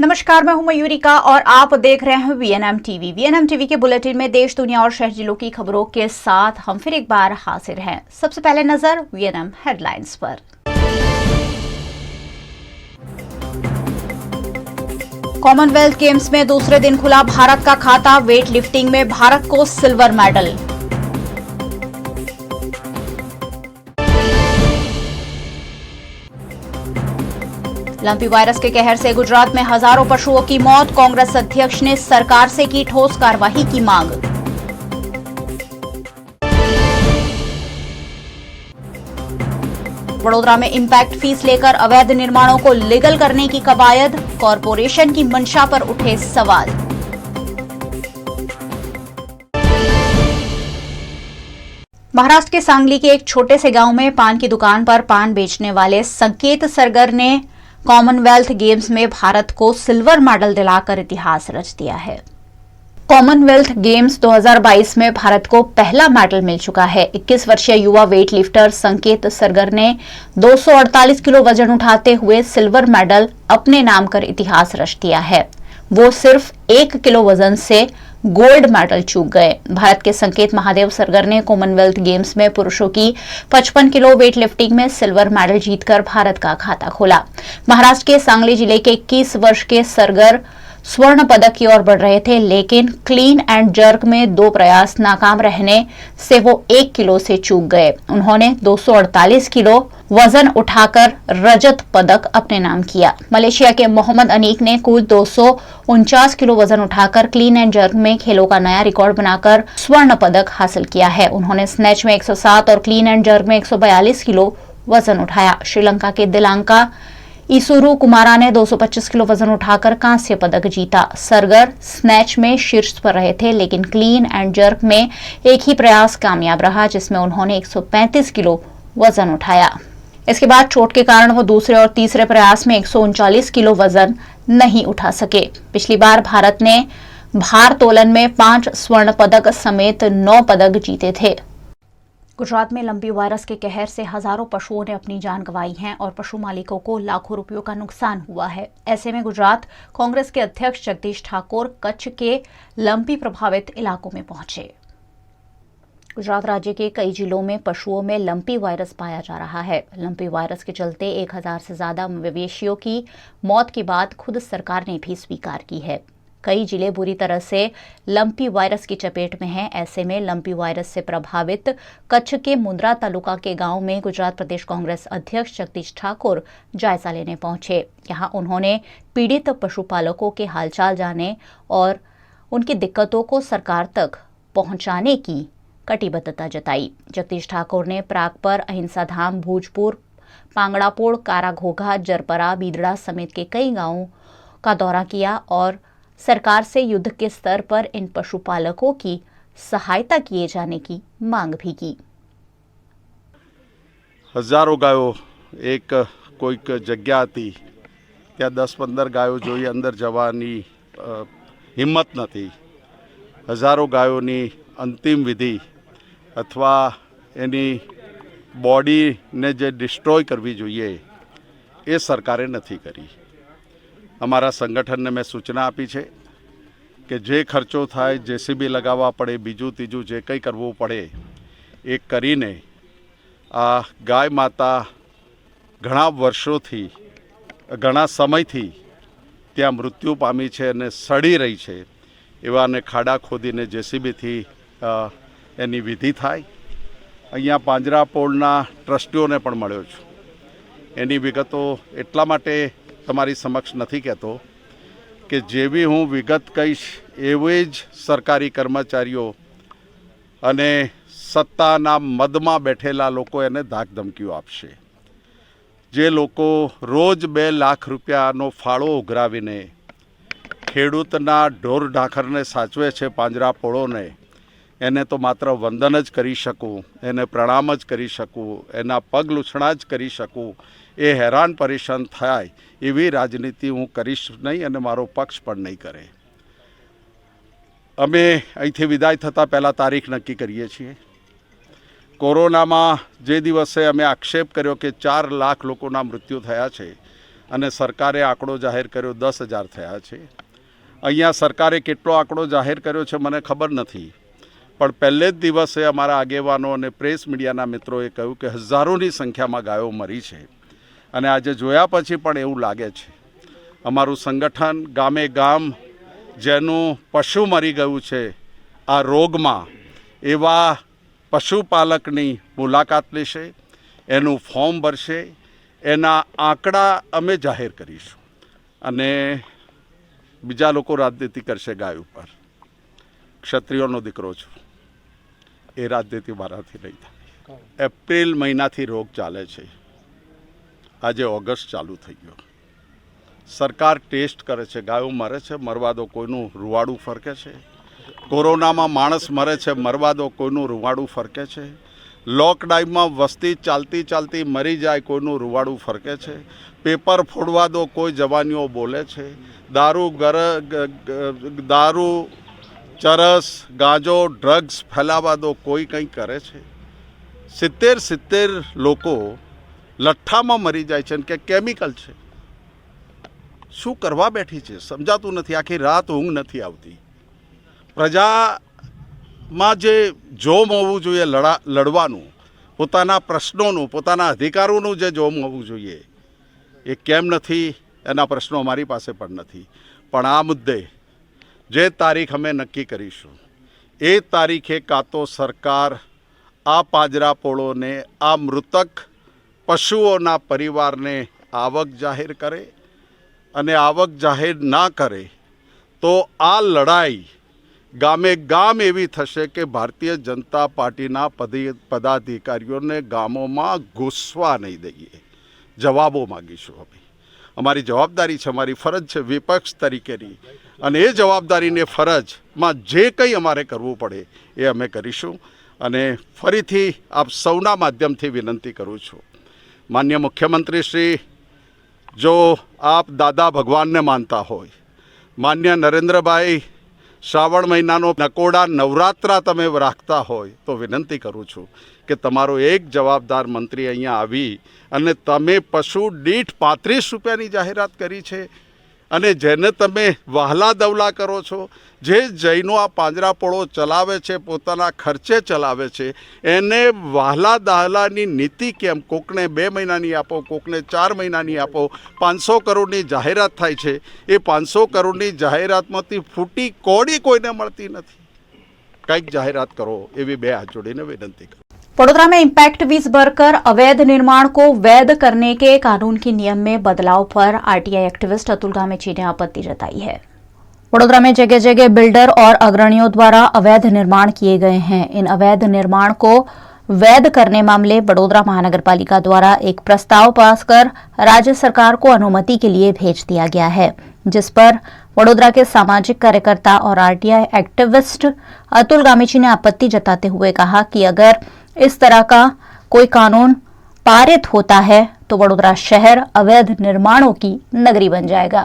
नमस्कार, मैं हूं मयूरिका और आप देख रहे हैं वीएनएम टीवी। वीएनएम टीवी के बुलेटिन में देश, दुनिया और शहर जिलों की खबरों के साथ हम फिर एक बार हाजिर हैं। सबसे पहले नजर वीएनएम हेडलाइंस पर। कॉमनवेल्थ गेम्स में दूसरे दिन खुला भारत का खाता। वेट लिफ्टिंग में भारत को सिल्वर मेडल। लंपी वायरस के कहर से गुजरात में हजारों पशुओं की मौत। कांग्रेस अध्यक्ष ने सरकार से की ठोस कार्रवाई की मांग। वडोदरा में इम्पैक्ट फीस लेकर अवैध निर्माणों को लीगल करने की कवायद। कॉरपोरेशन की मंशा पर उठे सवाल। महाराष्ट्र के सांगली के एक छोटे से गांव में पान की दुकान पर पान बेचने वाले संकेत सरगर ने कॉमनवेल्थ गेम्स में भारत को सिल्वर मेडल दिलाकर इतिहास रच दिया है। कॉमनवेल्थ गेम्स 2022 में भारत को पहला मेडल मिल चुका है। 21 वर्षीय युवा वेट लिफ्टर संकेत सरगर ने 248 किलो वजन उठाते हुए सिल्वर मेडल अपने नाम कर इतिहास रच दिया है। वो सिर्फ 1 किलो वजन से गोल्ड मेडल चूक गए। भारत के संकेत महादेव सरगर ने कॉमनवेल्थ गेम्स में पुरुषों की 55 किलो वेट लिफ्टिंग में सिल्वर मेडल जीतकर भारत का खाता खोला। महाराष्ट्र के सांगली जिले के 21 वर्ष के सरगर स्वर्ण पदक की ओर बढ़ रहे थे, लेकिन क्लीन एंड जर्क में 2 प्रयास नाकाम रहने से वो 1 किलो से चूक गए। उन्होंने 248 किलो वजन उठाकर रजत पदक अपने नाम किया। मलेशिया के मोहम्मद अनीक ने कुल 249 किलो वजन उठाकर क्लीन एंड जर्क में खेलों का नया रिकॉर्ड बनाकर स्वर्ण पदक हासिल किया है। उन्होंने स्नैच में 107 और क्लीन एंड जर्क में 142 किलो वजन उठाया। श्रीलंका के दिलांका ईसुरु कुमारा ने 225 किलो वजन उठाकर कांस्य पदक जीता। सरगर स्नैच में शीर्ष पर रहे थे, लेकिन क्लीन एंड जर्क में एक ही प्रयास कामयाब रहा, जिसमें उन्होंने 135 किलो वजन उठाया। इसके बाद चोट के कारण वो दूसरे और तीसरे प्रयास में 139 किलो वजन नहीं उठा सके। पिछली बार भारत ने भारोत्तोलन में 5 स्वर्ण पदक समेत 9 पदक जीते थे। गुजरात में लंपी वायरस के कहर से हजारों पशुओं ने अपनी जान गंवाई है और पशु मालिकों को लाखों रुपयों का नुकसान हुआ है। ऐसे में गुजरात कांग्रेस के अध्यक्ष जगदीश ठाकुर कच्छ के लंपी प्रभावित इलाकों में पहुंचे। गुजरात राज्य के कई जिलों में पशुओं में लंपी वायरस पाया जा रहा है। लंपी वायरस के चलते 1000 से ज्यादा मवेशियों की मौत की बात खुद सरकार ने भी स्वीकार की है। कई जिले बुरी तरह से लंपी वायरस की चपेट में हैं। ऐसे में लंपी वायरस से प्रभावित कच्छ के मुंद्रा तालुका के गांव में गुजरात प्रदेश कांग्रेस अध्यक्ष जगदीश ठाकुर जायजा लेने पहुंचे। यहां उन्होंने पीड़ित पशुपालकों के हालचाल जाने और उनकी दिक्कतों को सरकार तक पहुंचाने की कटिबद्धता जताई। जगदीश ठाकुर ने प्रागपर, अहिंसा धाम, भूजपुर, पांगड़ापोड़, काराघोघा, जरपरा, बीदड़ा समेत के कई गांवों का दौरा किया और सरकार से युद्ध के स्तर पर इन पशुपालकों की सहायता किए जाने की मांग भी की। हजारों गायों एक कोईक जग्या थी त्या 10-15 गायों जोई अंदर जवानी हिम्मत नथी। हजारों गायोनी अंतिम विधि अथवा एनी बॉडी ने जे डिस्ट्रॉय करवी जोईए ए सरकारे नथी करी। अमारा संगठन ने मैं सूचना आपी है कि जे खर्चो थाय, जेसीबी लगावा पड़े, बीजू तीजू जे कई करवू पड़े ए करीने आ गाय माता घणा वर्षोथी घणा समयथी त्या मृत्यु पामी छे अने सड़ी रही है। एवाने खाड़ा खोदीने जेसीबी थी एनी विधि थाय। अहींया પાંજરાપોળના ટ્રસ્ટીઓને પણ મળ્યો છું। એની વિગતો એટલા માટે તમારી સમક્ષ નથી કહેતો કે જેવી હું વિગત કહીશ એવી જ સરકારી કર્મચારીઓ અને સત્તાના મદમાં બેઠેલા લોકો એને ધાક ધમકીઓ આપશે। જે લોકો રોજ 2 લાખ રૂપિયાનો ફાળો ઉઘરાવીને ખેડૂતના ઢોર ઢાંખરને સાચવે છે પાંજરાપોળોને, એને તો માત્ર વંદન જ કરી શકું, એને પ્રણામ જ કરી શકું, એના પગ લૂછણા જ કરી શકું। એ હેરાન પરેશાન થાય એવી રાજનીતિ હું કરીશ નહીં અને મારો પક્ષ પણ નહીં કરે। અમે અહીંથી વિદાય થતાં પહેલાં તારીખ નક્કી કરીએ છીએ। કોરોનામાં જે દિવસે અમે આક્ષેપ કર્યો કે 4 લાખ લોકોના મૃત્યુ થયા છે, અને સરકારે આંકડો જાહેર કર્યો 10,000 થયા છે. અહીંયા સરકારે કેટલો આંકડો જાહેર કર્યો છે મને ખબર નથી, પણ પહેલે જ દિવસે અમારા આગેવાનો અને પ્રેસ મીડિયાના મિત્રોએ કહ્યું કે હજારોની સંખ્યામાં ગાયો મરી છે. અને આજે જોયા પછી પણ એવું લાગે છે અમારું સંગઠન ગામે ગામ જેનું પશુ મરી ગયું છે આ રોગમાં એવા પશુપાલકની મુલાકાત લેશે, એનું ફોર્મ ભરશે, એના આંકડા અમે જાહેર કરીશું અને બીજા લોકો રાજનીતિ કરશે ગાય ઉપર. ક્ષત્રિયોનો દીકરો છું, એ રાજનીતિ મારાથી નહીં થાય. એપ્રિલ મહિનાથી રોગ ચાલે છે, આજે ઓગસ્ટ ચાલુ થઈ ગયો. સરકાર ટેસ્ટ કરે છે, ગાયો મરે છે, મરવા દો, કોઈનું રૂવાડું ફરકે છે. કોરોનામાં માણસ મરે છે, મરવા દો, કોઈનું રૂવાડું ફરકે છે. લોકડાઉનમાં વસ્તી ચાલતી ચાલતી મરી જાય, કોઈનું રૂવાડું ફરકે છે. પેપર ફોડવા દો, કોઈ જવાનીઓ બોલે છે. દારૂ ચરસ ગાંજો ડ્રગ્સ ફેલાવા દો, કોઈ કંઈ કરે છે. 70 લોકો લઠ્ઠામાં મરી જાય છે કે કેમિકલ છે. શું કરવા બેઠી છે સમજાતું નથી. આખી રાત ઊંઘ નથી આવતી. પ્રજામાં જે જોમ હોવું જોઈએ લડવાનું, પોતાના પ્રશ્નોનું, પોતાના અધિકારોનું જે જોમ હોવું જોઈએ એ કેમ નથી, એના પ્રશ્નો અમારી પાસે પણ નથી. પણ આ મુદ્દે જે તારીખ અમે નક્કી કરીશું એ તારીખે કાં તો સરકાર આ પાંજરાપોળોને, આ મૃતક પશુઓના પરિવારને આવક જાહેર કરે, અને આવક જાહેર ના કરે તો આ લડાઈ ગામે ગામ એવી થશે કે ભારતીય જનતા પાર્ટીના પદાધિકારીઓને ગામોમાં ઘૂસવા નહીં દઈએ. જવાબો માગીશું. અમે અમારી જવાબદારી છે, અમારી ફરજ છે વિપક્ષ તરીકેની, અને એ જવાબદારીને ફરજમાં જે કંઈ અમારે કરવું પડે એ અમે કરીશું. અને ફરીથી આપ સૌના માધ્યમથી વિનંતી કરું છું, માનનીય મુખ્યમંત્રી શ્રી, જો આપ દાદા ભગવાનને માનતા હોય, માન્ય નરેન્દ્રભાઈ શ્રાવણ મહિનાનો નકોડા નવરાત્રા તમે રાખતા હોય, તો વિનંતી કરું છું કે તમારો એક જવાબદાર મંત્રી અહીંયા આવી અને તમે પશુ દીઠ 35 રૂપિયાની જાહેરાત કરી છે, અને જેને તમે વહાલા દવલા કરો છો, જે જૈનો આ પાંજરાપોળો ચલાવે છે, પોતાના ખર્ચે ચલાવે છે, એને વહાલા દહલાની નીતિ કેમ? કોકને 2 મહિનાની આપો, કોકને 4 મહિનાની આપો. 500 કરોડની જાહેરાત થાય છે, એ 500 કરોડની જાહેરાતમાંથી ફૂટી કોડી કોઈને મળતી નથી. કંઈક જાહેરાત કરો એવી 2 હાથ જોડીને विनती करो. वडोदरा में इम्पैक्ट फीस भरकर अवैध निर्माण को वैध करने के कानून के नियम में बदलाव पर आरटीआई एक्टिविस्ट अतुल गामेची ने आपत्ति जताई है. वडोदरा में जगह जगह बिल्डर और अग्रणियों द्वारा अवैध निर्माण किए गए हैं. इन अवैध निर्माण को वैध करने मामले वडोदरा महानगर पालिका द्वारा एक प्रस्ताव पास कर राज्य सरकार को अनुमति के लिए भेज दिया गया है, जिस पर वडोदरा के सामाजिक कार्यकर्ता और आरटीआई एक्टिविस्ट अतुल गामेची ने आपत्ति जताते हुए कहा कि अगर इस तरह का कोई कानून पारित होता है तो वडोदरा शहर अवैध निर्माणों की नगरी बन जाएगा.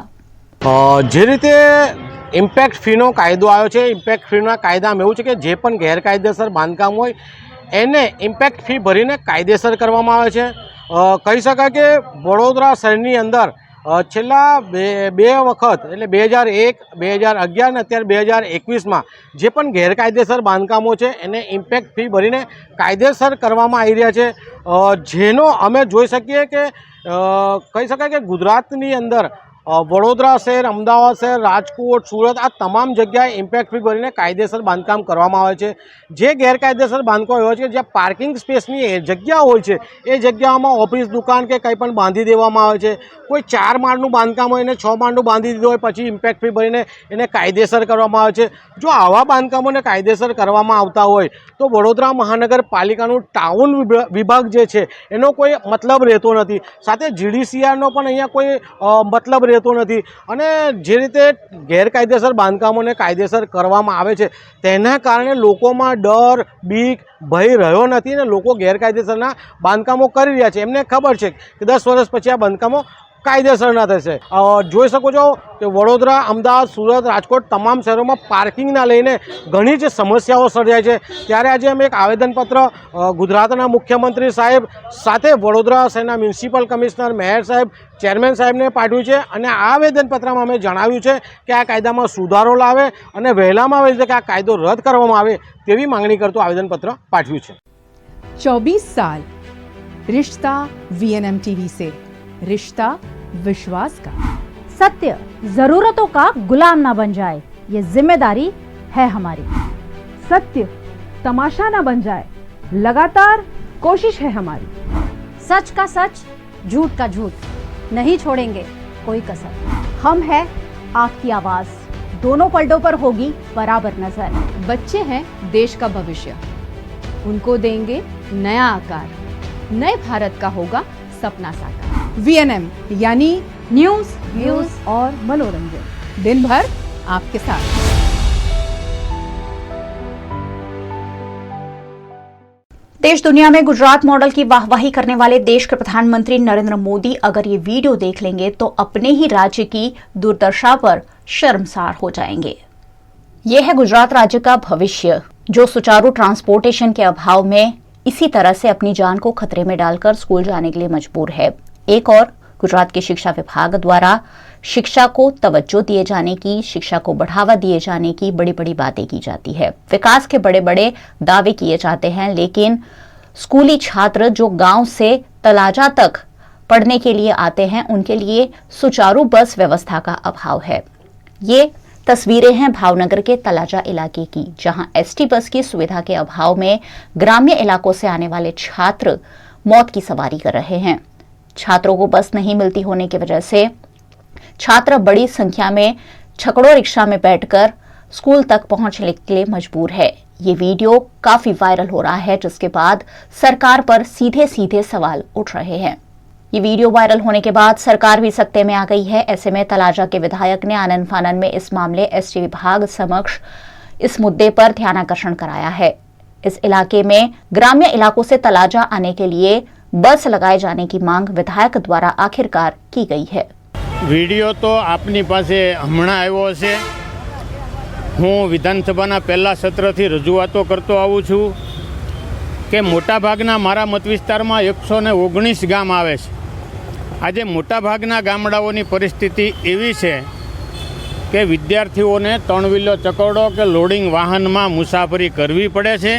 જે રીતે ઇમ્પેક્ટ ફીનો કાયદો આવ્યો છે, ઇમ્પેક્ટ ફીના કાયદામાં એવું છે કે જે પણ ગેરકાયદેસર બાંધકામ હોય એને ઇમ્પેક્ટ ફી ભરીને કાયદેસર કરવામાં આવે છે. કહી શકાય કે વડોદરા શહેરની અંદર છેલ્લા બે વખત એટલે 2001, 2011 અને અત્યારે 2021માં જે પણ ગેરકાયદેસર બાંધકામો છે એને ઇમ્પેક્ટ ફી ભરીને કાયદેસર કરવામાં આવી રહ્યા છે. જેનો અમે જોઈ શકીએ કે કહી શકાય કે ગુજરાતની અંદર વડોદરા શહેર, અમદાવાદ શહેર, રાજકોટ, સુરત આ તમામ જગ્યાએ ઇમ્પેક્ટ ફી ભરીને કાયદેસર બાંધકામ કરવામાં આવે છે. જે ગેરકાયદેસર બાંધકામ એવા છે જ્યાં પાર્કિંગ સ્પેસની જગ્યા હોય છે એ જગ્યાઓમાં ઓફિસ, દુકાન કે કંઈ પણ બાંધી દેવામાં આવે છે. કોઈ 4 માળનું બાંધકામ હોય એને 6 માળનું બાંધી દીધું હોય, પછી ઇમ્પેક્ટ ફી ભરીને એને કાયદેસર કરવામાં આવે છે. જો આવા બાંધકામોને કાયદેસર કરવામાં આવતા હોય તો વડોદરા મહાનગરપાલિકાનું ટાઉન વિભાગ જે છે એનો કોઈ મતલબ રહેતો નથી, સાથે જીડીસીઆરનો પણ અહીંયા કોઈ મતલબ રહેતો નથી. અને જે રીતે ગેરકાયદેસર બાંધકામોને કાયદેસર કરવામાં આવે છે તેના કારણે લોકોમાં ડર, બીક, ભય રહ્યો નથી અને લોકો ગેરકાયદેસરના બાંધકામો કરી રહ્યા છે. એમને ખબર છે કે 10 વર્ષ પછી આ બાંધકામો કાયદેસરના થશે। જોઈ શકો છો કે વડોદરા, અમદાવાદ, સુરત, રાજકોટ તમામ શહેરોમાં પાર્કિંગના લઈને ઘણી જ સમસ્યાઓ સર્જાય છે। ત્યારે આજે અમે એક આવેદનપત્ર ગુજરાતના મુખ્યમંત્રી સાહેબ સાથે વડોદરા શહેરના મ્યુનિસિપલ કમિશનર, મેયર સાહેબ, ચેરમેન સાહેબને પાઠવ્યું છે અને આ આવેદનપત્રમાં અમે જણાવ્યું છે કે આ કાયદામાં સુધારો લાવે અને વહેલામાં વહેલી તકે આ કાયદો રદ કરવામાં આવે તેવી માંગણી કરતું આવેદનપત્ર પાઠવ્યું છે। 24 साल रिश्ता वीएनएम टीवी से, रिश्ता विश्वास का। सत्य जरूरतों का गुलाम ना बन जाए, ये जिम्मेदारी है हमारी। सत्य तमाशा ना बन जाए, लगातार कोशिश है हमारी। सच का सच, झूठ का झूठ, नहीं छोड़ेंगे कोई कसर। हम है आपकी आवाज, दोनों पलटों पर होगी बराबर नजर। बच्चे हैं देश का भविष्य, उनको देंगे नया आकार, नए भारत का होगा सपना साकार। वीएनएम यानी न्यूज, व्यूज और मनोरंजन, दिन भर आपके साथ। देश दुनिया में गुजरात मॉडल की वाहवाही करने वाले देश के प्रधानमंत्री नरेंद्र मोदी अगर ये वीडियो देख लेंगे तो अपने ही राज्य की दुर्दशा पर शर्मसार हो जाएंगे। यह है गुजरात राज्य का भविष्य, जो सुचारू ट्रांसपोर्टेशन के अभाव में इसी तरह से अपनी जान को खतरे में डालकर स्कूल जाने के लिए मजबूर है। एक और गुजरात के शिक्षा विभाग द्वारा शिक्षा को तवज्जो दिए जाने की, शिक्षा को बढ़ावा दिए जाने की बड़ी बड़ी बातें की जाती है, विकास के बड़े बड़े दावे किए जाते हैं, लेकिन स्कूली छात्र जो गांव से तलाजा तक पढ़ने के लिए आते हैं उनके लिए सुचारू बस व्यवस्था का अभाव है। ये तस्वीरें हैं भावनगर के तलाजा इलाके की, जहां एसटी बस की सुविधा के अभाव में ग्राम्य इलाकों से आने वाले छात्र मौत की सवारी कर रहे हैं। छात्रों को बस नहीं मिलती होने की वजह से छात्र बड़ी संख्या में छकड़ों रिक्शा में बैठकर स्कूल तक पहुंचने के लिए मजबूर है। ये वीडियो काफी वायरल हो रहा है, जिसके बाद सरकार पर सीधे सीधे सवाल उठ रहे हैं। ये वीडियो वायरल होने के बाद सरकार भी सत्ते में आ गई है। ऐसे में तलाजा के विधायक ने आनन फानन में इस मामले एसटी विभाग समक्ष इस मुद्दे पर ध्यानाकर्षण कराया है। इस इलाके में ग्राम्य इलाकों से तलाजा आने के लिए बस लगाए जाने की मांग विधायक द्वारा आखिरकार की गई है। वीडियो तो आपनी पासे हमणां आव्यो छे। हूँ विधानसभाना पहला सत्रथी रजूआतो करतो आવું છું કે મોટાભાગના મારા મત વિસ્તારમાં 119 ગામ આવે છે। આજે મોટાભાગના ગામડાઓની પરિસ્થિતિ એવી છે કે વિદ્યાર્થીઓને 3 વ્હીલર ચકડો કે લોડિંગ વાહનમાં મુસાફરી કરવી પડે છે।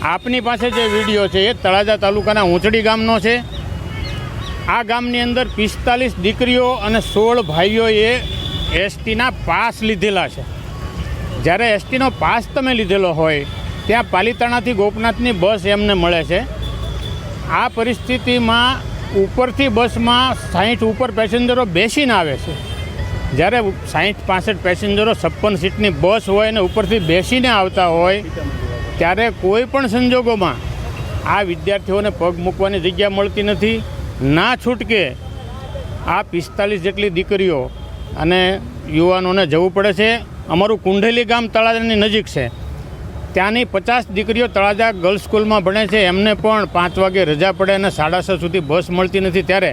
આપની પાસે જે વિડીયો છે એ તળાજા તાલુકાના ઊંચડી ગામનો છે। આ ગામની અંદર 45 દીકરીઓ અને 16 ભાઈઓએ એસટીના પાસ લીધેલા છે। જ્યારે એસટીનો પાસ તમે લીધેલો હોય ત્યાં પાલીતાણાથી ગોપનાથની બસ એમને મળે છે। આ પરિસ્થિતિમાં ઉપરથી બસમાં 60 ઉપર પેસેન્જરો બેસીને આવે છે। જ્યારે 60-65 પેસેન્જરો 56 સીટની બસ હોય ને ઉપરથી બેસીને આવતા હોય ત્યારે કોઈ પણ સંજોગોમાં આ વિદ્યાર્થીઓને પગ મૂકવાની જગ્યા મળતી નથી। ના છૂટકે આ 45 જેટલી દીકરીઓ અને યુવાનોને જવું પડે છે। અમારું કુંડેલી ગામ તળાજાની નજીક છે, ત્યાંની 50 દીકરીઓ તળાજા ગર્લ્સ સ્કૂલમાં ભણે છે। એમને પણ 5 વાગે રજા પડે અને 6:30 સુધી બસ મળતી નથી। ત્યારે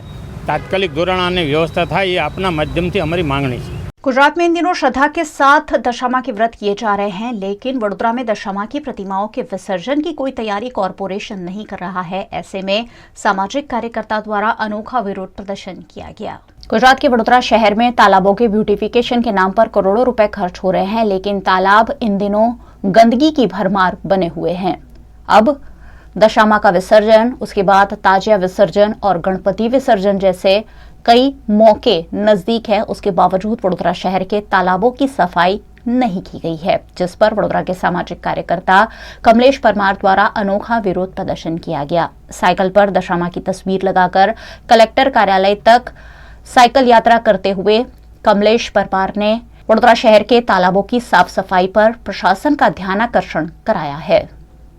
તાત્કાલિક ધોરણે વ્યવસ્થા થાય એ આપના માધ્યમથી અમારી માંગણી છે। गुजरात में इन दिनों श्रद्धा के साथ दशामा के व्रत किए जा रहे हैं, लेकिन वडोदरा में दशामा की प्रतिमाओं के विसर्जन की कोई तैयारी कॉरपोरेशन नहीं कर रहा है। ऐसे में सामाजिक कार्यकर्ता द्वारा अनोखा विरोध प्रदर्शन किया गया। गुजरात के वडोदरा शहर में तालाबों के ब्यूटिफिकेशन के नाम पर करोड़ों रुपए खर्च हो रहे हैं, लेकिन तालाब इन दिनों गंदगी की भरमार बने हुए हैं। अब दशामा का विसर्जन, उसके बाद ताजिया विसर्जन और गणपति विसर्जन जैसे कई मौके नजदीक है, उसके बावजूद वडोदरा शहर के तालाबों की सफाई नहीं की गई है, जिस पर वडोदरा के सामाजिक कार्यकर्ता कमलेश परमार द्वारा अनोखा विरोध प्रदर्शन किया गया। साइकिल पर दशामा की तस्वीर लगाकर कलेक्टर कार्यालय तक साइकिल यात्रा करते हुए कमलेश परमार ने वडोदरा शहर के तालाबों की साफ सफाई पर प्रशासन का ध्यानाकर्षण कराया है।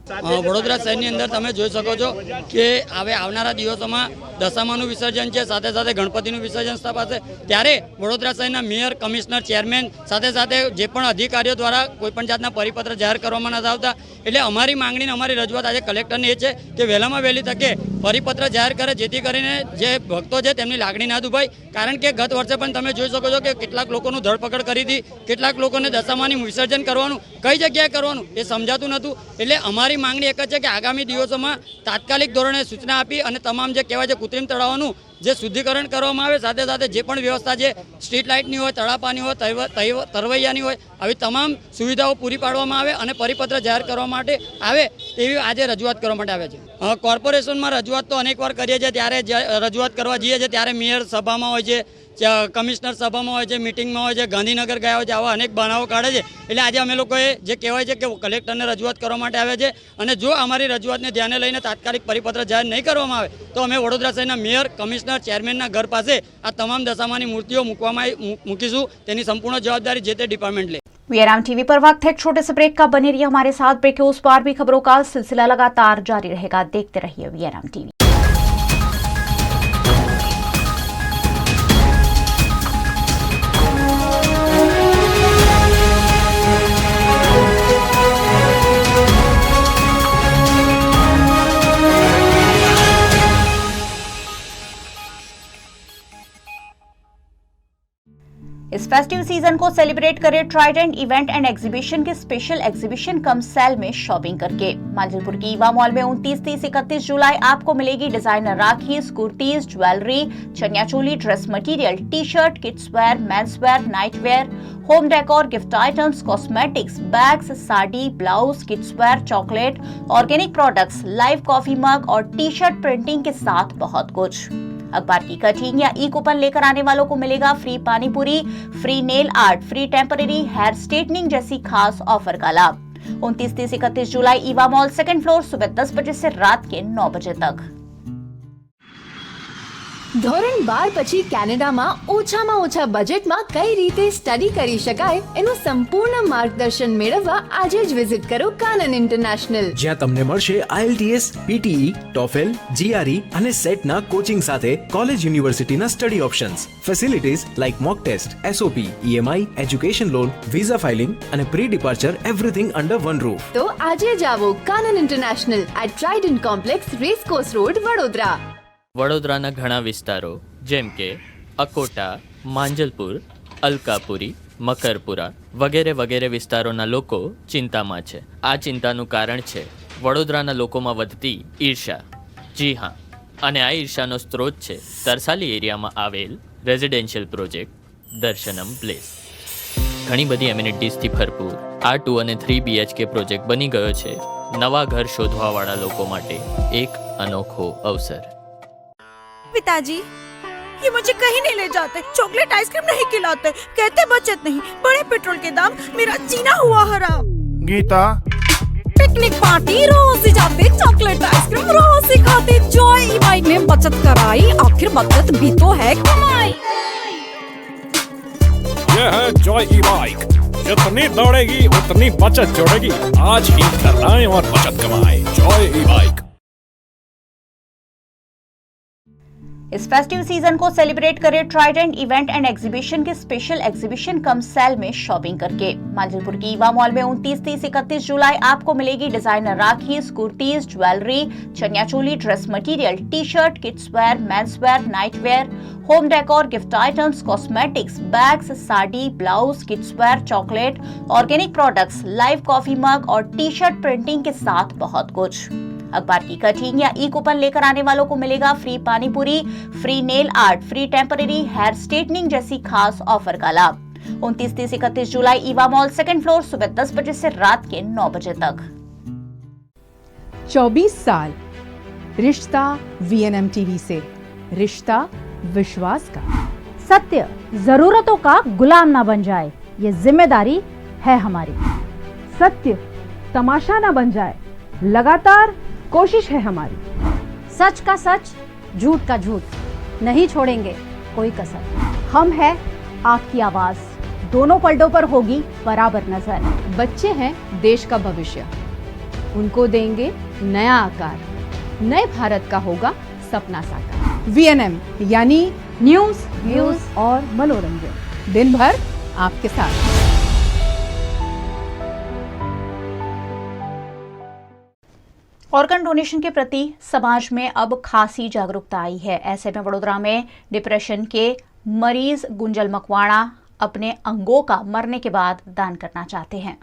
વડોદરા શહેરની અંદર તમે જોઈ શકો છો કે હવે આવનારા દિવસોમાં દશામાનું વિસર્જન છે, સાથે સાથે ગણપતિનું વિસર્જન સ્થપાશે, ત્યારે વડોદરા શહેરના મેયર, કમિશનર, ચેરમેન સાથે સાથે જે પણ અધિકારીઓ દ્વારા કોઈપણ જાતના પરિપત્ર જાહેર કરવામાં નથી આવતા. એટલે અમારી માંગણી, અમારી રજૂઆત આજે કલેક્ટરને એ છે કે વહેલામાં વહેલી તકે પરિપત્ર જાહેર કરે, જેથી કરીને જે ભક્તો છે તેમની લાગણી ના દુભાય. કારણ કે ગત વર્ષે પણ તમે જોઈ શકો છો કે કેટલાક લોકોનું ધરપકડ કરી હતી, કેટલાક લોકોને દશામાનું વિસર્જન કરવાનું, કઈ જગ્યાએ કરવાનું એ સમજાતું નહોતું. એટલે અમારી માંગણી એક જ છે કે આગામી દિવસોમાં તાત્કાલિક ધોરણે સૂચના આપી અને તમામ જે કહેવાય છે કૃત્રિમ તળાવોનું જે શુદ્ધિકરણ કરવામાં આવે, સાથે સાથે જે પણ વ્યવસ્થા છે સ્ટ્રીટ લાઇટની હોય, તળાપાની હોય, તરવૈયાની હોય, આવી તમામ સુવિધાઓ પૂરી પાડવામાં આવે અને પરિપત્ર જાહેર કરવા માટે આવે તેવી આજે રજૂઆત કરવા માટે આવ્યા છે. કોર્પોરેશનમાં રજૂઆત તો અનેકવાર કરીએ છીએ, ત્યારે રજૂઆત કરવા જઈએ છીએ ત્યારે મેયર સભામાં હોય છે, કમિશનર સભામાં હોય છે, મિટિંગમાં હોય છે, ગાંધીનગર ગયા હોય છે, આવા અનેક બનાવો કાઢે છે. એટલે આજે અમે લોકોએ જે કહેવાય છે કે કલેક્ટરને રજૂઆત કરવા માટે આવ્યા છે અને જો અમારી રજૂઆતને ધ્યાને લઈને તાત્કાલિક પરિપત્ર જાહેર નહીં કરવામાં આવે તો અમે વડોદરા શહેરના મેયર, કમિશનર, ચેરમેનના ઘર પાસે આ તમામ દશામાની મૂર્તિઓ મૂકીશું. તેની સંપૂર્ણ જવાबदारी જે તે ડિપાर्टमेंट ले. वीआरएम टीवी पर वक्त है छोटे से ब्रेक का, बने रहिए हमारे साथ। ब्रेक के उस पार भी खबरों का सिलसिला लगातार जारी रहेगा, देखते रहिए वीआरएम टीवी। इस फेस्टिव सीजन को सेलिब्रेट करें ट्राइडेंट इवेंट एंड एग्जीबिशन के स्पेशल एग्जीबिशन कम सेल में शॉपिंग करके। मांजलपुर की ईवा मॉल में 29, 30, 31 जुलाई आपको मिलेगी designer rakhi, kurtis, jewellery, chaniya choli, dress material, T shirt, kids wear, men's wear, night wear, home decor, gift items, cosmetics, bags, sari, blouse, kids wear, chocolate, organic products, live coffee mug और T shirt printing के साथ बहुत कुछ। अखबार की कटिंग या ई coupon लेकर आने वालों को मिलेगा free pani puri, free nail art, free temporary hair straightening जैसी खास ऑफर का लाभ। 29, 30, 31 जुलाई ईवा मॉल, सेकंड फ्लोर, सुबह 10 बजे से रात के 9 बजे तक। ધોરણ 12 પછી કેનેડામાં ઓછામાં ઓછા બજેટમાં કઈ રીતે સ્ટડી કરી શકાય એનું સંપૂર્ણ માર્ગદર્શન મેળવવા આજે જ વિઝિટ કરો કાનન ઇન્ટરનેશનલ, જ્યાં તમને મળશે IELTS, PTE, TOEFL, GRE અને સેટના કોચિંગ સાથે કોલેજ યુનિવર્સિટીના study options, facilities like mock test, SOP, EMI, education loan, visa filing અને pre departure everything under one roof. તો આજે જ આવો Kanan international at Trident complex, racecourse road, Vadodara. વડોદરાના ઘણા વિસ્તારો જેમ કે અકોટા, માંજલપુર, અલકાપુરી, મકરપુરા વગેરે વગેરે વિસ્તારોના લોકો ચિંતામાં છે. આ ચિંતાનું કારણ છે વડોદરાના લોકોમાં વધતી ઈર્ષા. જી હા, અને આ ઈર્ષાનો સ્ત્રોત છે તરસાલી એરિયામાં આવેલ રેઝિડેન્શિયલ પ્રોજેક્ટ દર્શનમ પ્લેસ. ઘણી બધી એમિનિટીઝથી ભરપૂર આ 2 અને 3 BHK પ્રોજેક્ટ બની ગયો છે નવા ઘર શોધવાવાળા લોકો માટે એક અનોખો અવસર. पिताजी, ये मुझे कहीं नहीं ले जाते, चॉकलेट आइसक्रीम नहीं खिलाते, कहते बचत नहीं, बड़े पेट्रोल के दाम, मेरा जीना हुआ हराम। गीता, पिकनिक पार्टी रोज ही जाते, चॉकलेट आइसक्रीम रोज ही खाते, जॉय ई बाइक में बचत कराई, आखिर बचत भी तो है कमाई। ये है जॉय ई बाइक, जितनी दौड़ेगी उतनी बचत जोड़ेगी। आज ही घर लाएं और बचत कमाएं। जॉय ई बाइक। इस फेस्टिव सीजन को सेलिब्रेट करें ट्राइडेंट इवेंट एंड एग्जीबिशन के स्पेशल एग्जीबिशन कम सेल में शॉपिंग करके। मांजलपुर की ईवा मॉल में 29, 30, 31 जुलाई आपको मिलेगी designer rakhi, kurtis, jewellery, chaniya choli, dress material, T shirt, kids wear, men's wear, night wear, home decor, gift items, cosmetics, bags, sari, blouse, kids wear, chocolate, organic products, live coffee mug और T shirt printing के साथ बहुत कुछ। अखबार की कटिंग या ई coupon लेकर आने वालों को मिलेगा free pani puri, free nail art, free temporary hair straightening जैसी खास ऑफर का लाभ। 29, 30, 31 जुलाई ईवा मॉल, सेकंड फ्लोर, सुबह 10 बजे से रात के 9 बजे तक। 24 साल रिश्ता VNM टीवी से, रिश्ता विश्वास का। सत्य जरूरतों का गुलाम ना बन जाए, ये जिम्मेदारी है हमारी। सत्य तमाशा ना बन जाए, लगातार कोशिश है हमारी। सच का सच, झूठ का झूठ, नहीं छोड़ेंगे कोई कसर। हम है आपकी आवाज, दोनों पलड़ों पर होगी बराबर नजर। बच्चे हैं देश का भविष्य, उनको देंगे नया आकार। नए भारत का होगा सपना साकार। VNM यानी न्यूज, व्यूज और मनोरंजन, दिन भर आपके साथ। ऑर्गन डोनेशन के प्रति समाज में अब खासी जागरूकता आई है। ऐसे में वडोदरा में डिप्रेशन के मरीज गुंजल मकवाणा अपने अंगों का मरने के बाद दान करना चाहते हैं।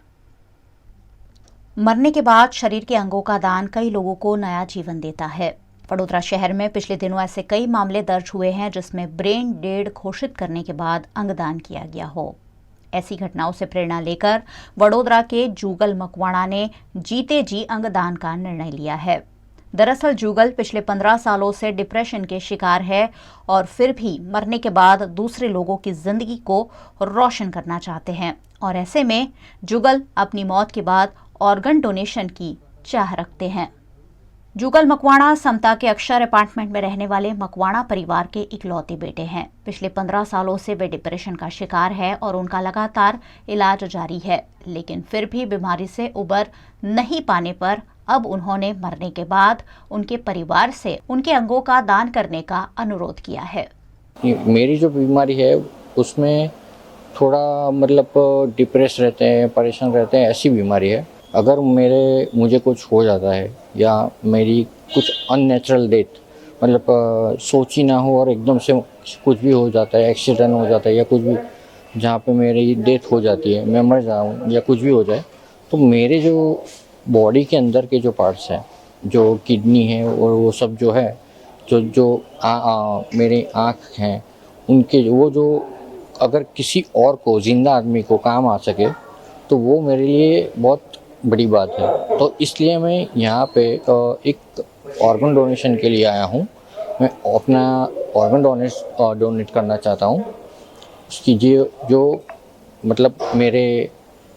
मरने के बाद शरीर के अंगों का दान कई लोगों को नया जीवन देता है। वडोदरा शहर में पिछले दिनों ऐसे कई मामले दर्ज हुए हैं जिसमें ब्रेन डेड घोषित करने के बाद अंगदान किया गया हो। ऐसी घटनाओं से प्रेरणा लेकर वडोदरा के जुगल मकवाणा ने जीते जी अंगदान का निर्णय लिया है। दरअसल जुगल पिछले 15 सालों से डिप्रेशन के शिकार है और फिर भी मरने के बाद दूसरे लोगों की जिंदगी को रोशन करना चाहते हैं और ऐसे में जुगल अपनी मौत के बाद ऑर्गन डोनेशन की चाह रखते हैं। जुगल मकवाणा समता के अक्षर अपार्टमेंट में रहने वाले मकवाणा परिवार के इकलौते बेटे हैं। पिछले 15 सालों से वे डिप्रेशन का शिकार है और उनका लगातार इलाज जारी है, लेकिन फिर भी बीमारी से उबर नहीं पाने पर अब उन्होंने मरने के बाद उनके परिवार से उनके अंगों का दान करने का अनुरोध किया है। मेरी जो बीमारी है उसमें थोड़ा डिप्रेस रहते हैं, परेशान रहते हैं, ऐसी बीमारी है। अगर मुझे कुछ हो जाता है या मेरी कुछ अननेचुरल डेथ सोची ना हो और एकदम से कुछ भी हो जाता है, एक्सीडेंट हो जाता है या कुछ भी जहाँ पे मेरी डेथ हो जाती है, मैं मर जाऊँ या कुछ भी हो जाए, तो मेरे जो बॉडी के अंदर के जो पार्ट्स हैं, जो किडनी है और वो सब जो है, मेरे आँख हैं, उनके वो जो अगर किसी और को, जिंदा आदमी को काम आ सके तो वो मेरे लिए बहुत बड़ी बात है। तो इसलिए मैं यहाँ पे एक ऑर्गन डोनेशन के लिए आया हूँ। मैं अपना ऑर्गन डोनेट करना चाहता हूँ। उसकी जो मेरे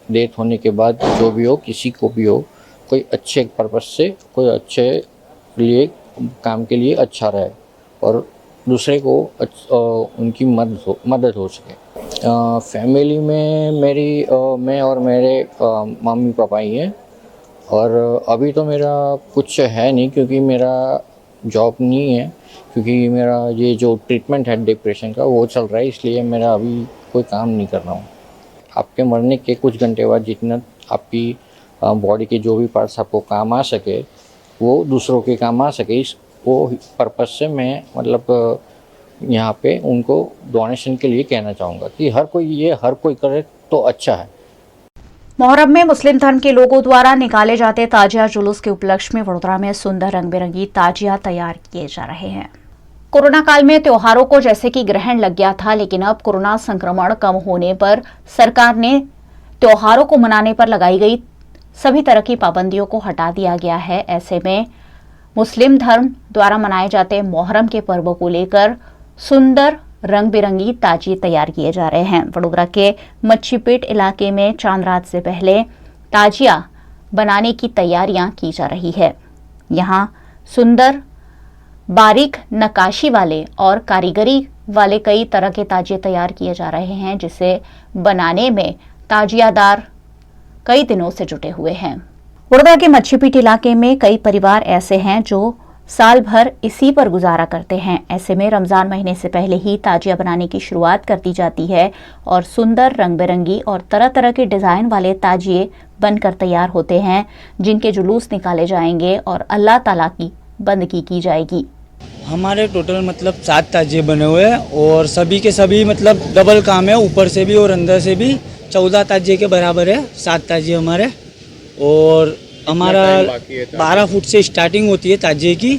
डेथ होने के बाद जो भी हो, किसी को भी हो, कोई अच्छे पर्पस से, कोई अच्छे लिए काम के लिए अच्छा रहे और दूसरे को उनकी मदद हो सके। फैमिली में मैं और मेरे मम्मी पापा ही हैं और अभी तो मेरा कुछ है नहीं क्योंकि मेरा जॉब नहीं है, क्योंकि मेरा ये जो ट्रीटमेंट है डिप्रेशन का वो चल रहा है, इसलिए मेरा अभी कोई काम नहीं कर रहा हूँ। आपके मरने के कुछ घंटे बाद जितना आपकी बॉडी के जो भी पार्ट्स आपको काम आ सके वो दूसरों के काम आ सके, इस वो पर्पस से मैं यहाँ पे उनको डोनेशन के लिए कहना चाहूँगा कि हर कोई करे तो अच्छा है। मुहर्रम में मुस्लिम धर्म के लोगों द्वारा निकाले जाते ताजिया जुलूस के उपलक्ष्य में वडोदरा में सुंदर रंग बिरंगी ताजिया तैयार किए जा रहे हैं। कोरोना काल में त्योहारों को जैसे कि ग्रहण लग गया था, लेकिन अब कोरोना संक्रमण कम होने पर सरकार ने त्योहारों को मनाने पर लगाई गई सभी तरह की पाबंदियों को हटा दिया गया है। ऐसे में मुस्लिम धर्म द्वारा मनाए जाते मुहर्रम के पर्व को लेकर सुंदर रंग बिरंगी ताजिए तैयार किए जा रहे हैं। वडोदरा के मच्छीपीट इलाके में चांद रात से पहले ताजिया बनाने की तैयारियां की जा रही है। यहाँ सुंदर बारीक नक्काशी वाले और कारीगरी वाले कई तरह के ताजिए तैयार किए जा रहे हैं, जिसे बनाने में ताजियादार कई दिनों से जुटे हुए हैं। वडोदरा के मच्छीपीट इलाके में कई परिवार ऐसे हैं जो साल भर इसी पर गुजारा करते हैं। ऐसे में रमजान महीने से पहले ही ताजिया बनाने की शुरुआत कर दी जाती है और सुंदर रंग बिरंगी और तरह तरह के डिजाइन वाले ताजिए बनकर तैयार होते हैं, जिनके जुलूस निकाले जाएंगे और अल्लाह ताला की बंदगी की जाएगी। हमारे टोटल 7 ताजिए बने हुए हैं और सभी के सभी डबल काम है, ऊपर से भी और अंदर से भी 14 ताजिए के बराबर है। 7 ताजिए हमारे और हमारा 12 फुट से स्टार्टिंग होती है ताजिए की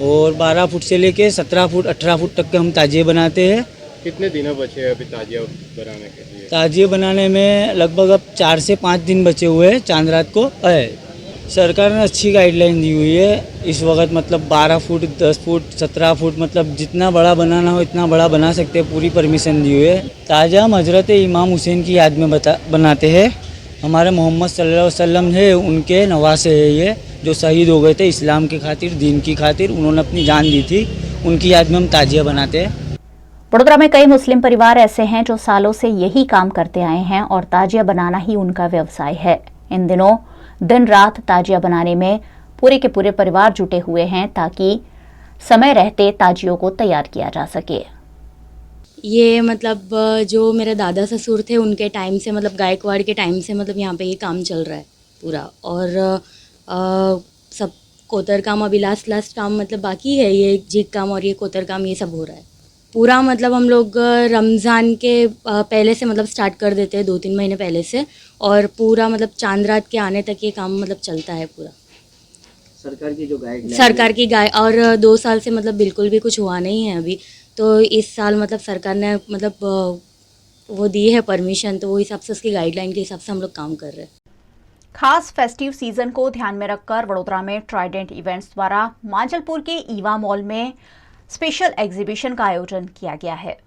और 12 फुट से लेके 17 फुट 18 फुट तक के हम ताजिए बनाते हैं। कितने दिनों बचे हैं अभी ताजिया बनाने के लिए? ताजिए बनाने में लगभग अब 4 से 5 दिन बचे हुए हैं। चांद रात को सरकार ने अच्छी गाइडलाइन दी हुई है। इस वक्त 12 फुट 10 फुट 17 फुट जितना बड़ा बनाना हो इतना बड़ा बना सकते हैं, पूरी परमिशन दी हुई है। ताजा हम हजरत इमाम हुसैन की याद में बनाते हैं। हमारे मोहम्मद सल्लल्लाहु अलैहि वसल्लम है, उनके नवासे है ये, जो शहीद हो गए थे इस्लाम की खातिर, दीन की खातिर, उन्होंने अपनी जान दी थी, उनकी याद में हम ताजिया बनाते हैं। वडोदरा में कई मुस्लिम परिवार ऐसे हैं जो सालों से यही काम करते आए हैं और ताजिया बनाना ही उनका व्यवसाय है। इन दिनों दिन रात ताजिया बनाने में पूरे के पूरे परिवार जुटे हुए हैं ताकि समय रहते ताजियों को तैयार किया जा सके। ये मतलब जो मेरे दादा ससुर थे उनके टाइम से, मतलब गायकवाड़ के टाइम से मतलब यहाँ पे ये काम चल रहा है पूरा। और सब कोतर काम अभी लास्ट काम मतलब बाकी है, ये जीक काम और ये कोतर काम ये सब हो रहा है पूरा। मतलब हम लोग रमज़ान के पहले से मतलब स्टार्ट कर देते हैं, 2-3 महीने पहले से, और पूरा मतलब चांद रात के आने तक ये काम मतलब चलता है पूरा। सरकार की जो सरकार की और 2 साल से मतलब बिल्कुल भी कुछ हुआ नहीं है अभी, तो इस साल मतलब सरकार ने मतलब वो दी है परमिशन, तो वो हिसाब से उसकी गाइडलाइन के हिसाब से हम लोग काम कर रहे हैं। खास फेस्टिव सीजन को ध्यान में रखकर वडोदरा में ट्राइडेंट इवेंट्स द्वारा मांजलपुर के ईवा मॉल में स्पेशल एग्जीबिशन का आयोजन किया गया है।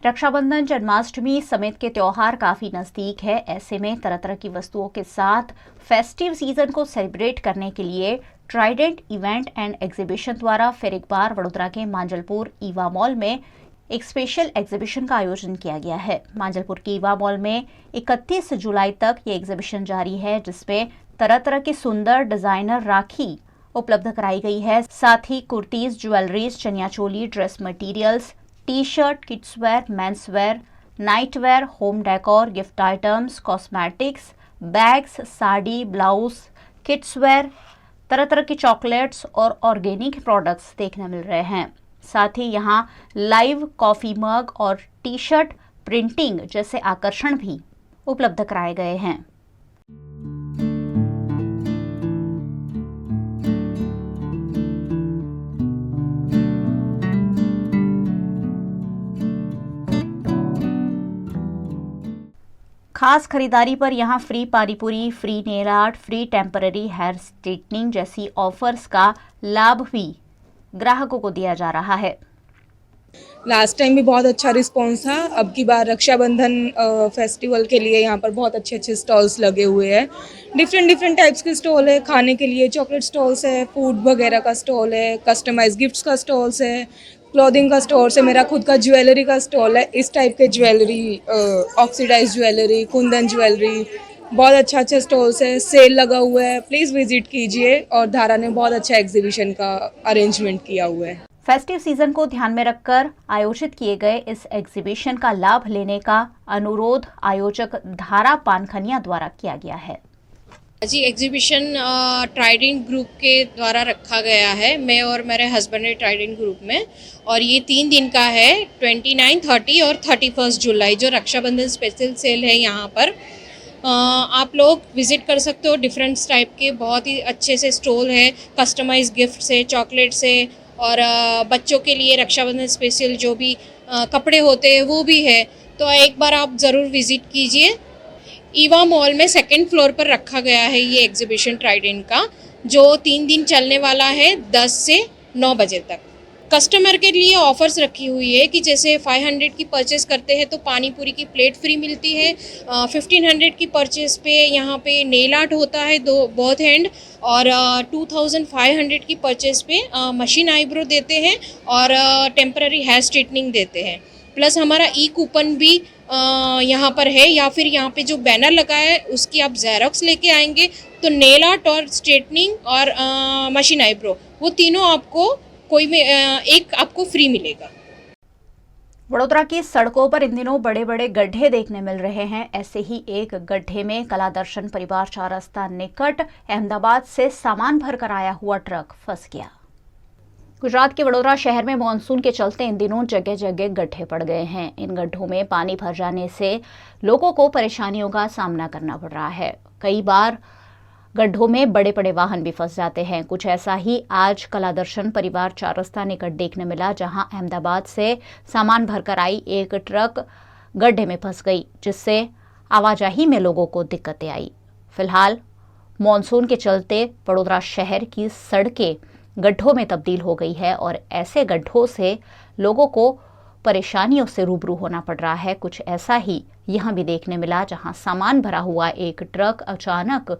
रक्षाबंधन, जन्माष्टमी समेत के त्योहार काफी नजदीक है। ऐसे में तरह तरह की वस्तुओं के साथ फेस्टिव सीजन को सेलिब्रेट करने के लिए ट्राइडेंट इवेंट एंड एग्जीबिशन द्वारा फिर एक बार वडोदरा के मांजलपुर ईवा मॉल में एक स्पेशल एग्जीबिशन का आयोजन किया गया है। मांजलपुर के ईवा मॉल में 31 जुलाई तक ये एग्जीबिशन जारी है, जिसमें तरह तरह की सुंदर डिजाइनर राखी उपलब्ध कराई गई है। साथ ही kurtis, jewelleries, chaniya choli, dress materials, T shirt, kids wear, men's wear, night wear, home decor, gift items, cosmetics, bags, sari, blouse, kids wear, तरह तरह की चॉकलेट्स और ऑर्गेनिक प्रोडक्ट्स देखने मिल रहे हैं। साथ ही यहाँ लाइव कॉफी मग और टी शर्ट प्रिंटिंग जैसे आकर्षण भी उपलब्ध कराए गए हैं। खास खरीदारी पर यहाँ free panipuri, free nail art, free temporary hair straightening जैसी ऑफर्स का लाभ भी ग्राहकों को दिया जा रहा है। लास्ट टाइम भी बहुत अच्छा रिस्पॉन्स था। अब की बार रक्षाबंधन फेस्टिवल के लिए यहाँ पर बहुत अच्छे स्टॉल्स लगे हुए हैं। डिफरेंट टाइप्स के स्टॉल है, खाने के लिए चॉकलेट स्टॉल्स है, फूड वगैरह का स्टॉल है, कस्टमाइज गिफ्ट्स का स्टॉल्स है, क्लॉथिंग का स्टोर है, मेरा खुद का ज्वेलरी का स्टॉल है। इस टाइप के jewellery, oxidise jewellery, kundan jewellery, बहुत अच्छा स्टॉल्स है। सेल लगा हुआ है, प्लीज़ विजिट कीजिए। और धारा ने बहुत अच्छा एग्जीबिशन का अरेंजमेंट किया हुआ है। फेस्टिव सीजन को ध्यान में रखकर आयोजित किए गए इस एग्जीबिशन का लाभ लेने का अनुरोध आयोजक धारा पानखनिया द्वारा किया गया है। जी, एग्जीबिशन ट्राइडेंट ग्रुप के द्वारा रखा गया है। मैं और मेरे हस्बैंड ने ट्राइडेंट ग्रुप में, और ये 3 दिन का है, 29, 30 और 31 जुलाई जो रक्षाबंधन स्पेशल सेल है। यहाँ पर आप लोग विजिट कर सकते हो। डिफरेंट टाइप के बहुत ही अच्छे से स्टॉल है, कस्टमाइज गिफ्ट्स है, चॉकलेट्स है, और बच्चों के लिए रक्षाबंधन स्पेशल जो भी कपड़े होते हैं वो भी है। तो एक बार आप ज़रूर विजिट कीजिए। ईवा मॉल में 2nd फ्लोर पर रखा गया है ये एग्जीबिशन ट्राइडेंट का, जो 3 दिन चलने वाला है 10 से 9 बजे तक। कस्टमर के लिए ऑफर्स रखी हुई है कि जैसे 500 की परचेस करते हैं तो पानी पूरी की प्लेट फ्री मिलती है। 1500 की परचेस पे यहाँ पे नेल आर्ट होता है बोथ हैंड, और 2500 की परचेस पे मशीन आईब्रो देते हैं और टेम्पररी हेयर स्ट्रेटनिंग देते हैं। प्लस हमारा ई कूपन भी यहाँ पर है, या फिर यहाँ पे जो बैनर लगा है उसकी आप ज़ेरॉक्स लेके आएंगे तो नेल आर्ट और स्ट्रेटनिंग और मशीन आईब्रो वो तीनों आपको कोई में एक आपको फ्री मिलेगा। वडोदरा की सड़कों पर इन दिनों बड़े बड़े गड्ढे देखने मिल रहे हैं। ऐसे ही एक गड्ढे में कला दर्शन परिवार 4 रास्ता निकट अहमदाबाद से सामान भरकर आया हुआ ट्रक फंस गया। गुजरात के वडोदरा शहर में मानसून के चलते इन दिनों जगह जगह गड्ढे पड़ गए हैं। इन गड्ढों में पानी भर जाने से लोगों को परेशानियों का सामना करना पड़ रहा है। कई बार गड्ढों में बड़े बड़े वाहन भी फंस जाते हैं। कुछ ऐसा ही आज कला दर्शन परिवार 4 रास्ता निकट देखने मिला, जहां अहमदाबाद से सामान भरकर आई एक ट्रक गड्ढे में फंस गई, जिससे आवाजाही में लोगों को दिक्कतें आई। फिलहाल मानसून के चलते वडोदरा शहर की सड़कें गड्ढों में तब्दील हो गई है और ऐसे गड्ढों से लोगों को परेशानियों से रूबरू होना पड़ रहा है। कुछ ऐसा ही यहां भी देखने मिला, जहां सामान भरा हुआ एक ट्रक अचानक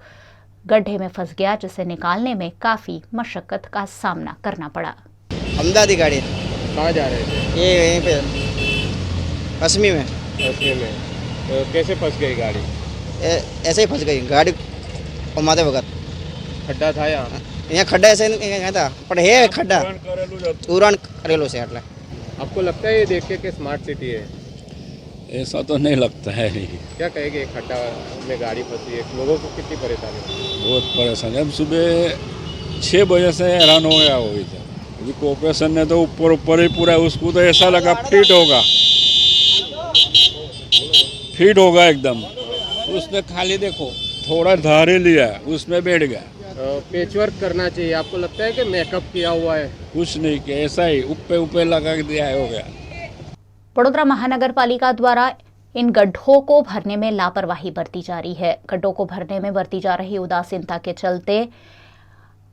गड्ढे में फंस गया, जिसे निकालने में काफी मशक्कत का सामना करना पड़ा। अहमदाबाद गाड़ी कहाँ जा रहे थे? ये यहीं पे पश्चिमी में। कैसे फंस गई गाड़ी? ऐसे ही फंस गई गाड़ी। और माधे वगत खड्डा था यहाँ यहाँ खड्डा ऐसे नहीं था पर है खड्डा उड़ान करेलो से એટલે आपको लगता है ये देख के कि स्मार्ट सिटी है? ऐसा तो नहीं लगता है। क्या कहेंगे खड्डा में गाड़ी फंसी है, लोगों को कितनी परेशानी? बहुत परेशान है। हम सुबह 6 बजे से हैरान हो गया वो इधर। अभी कॉर्पोरेशन ने तो ऊपर ही पूरा, उसको तो ऐसा लगा फिट होगा एकदम। उसने खाली देखो थोड़ा धारे लिया, उसमें बैठ गया। पेचवर्क करना चाहिए। आपको लगता है कि मेकअप किया हुआ है? कुछ नहीं किया, ऐसा ही ऊपर लगा दिया है, हो गया। वडोदरा महानगर पालिका द्वारा इन गड्ढों को भरने में लापरवाही बरती जा रही है। गड्ढों को भरने में बरती जा रही उदासीनता के चलते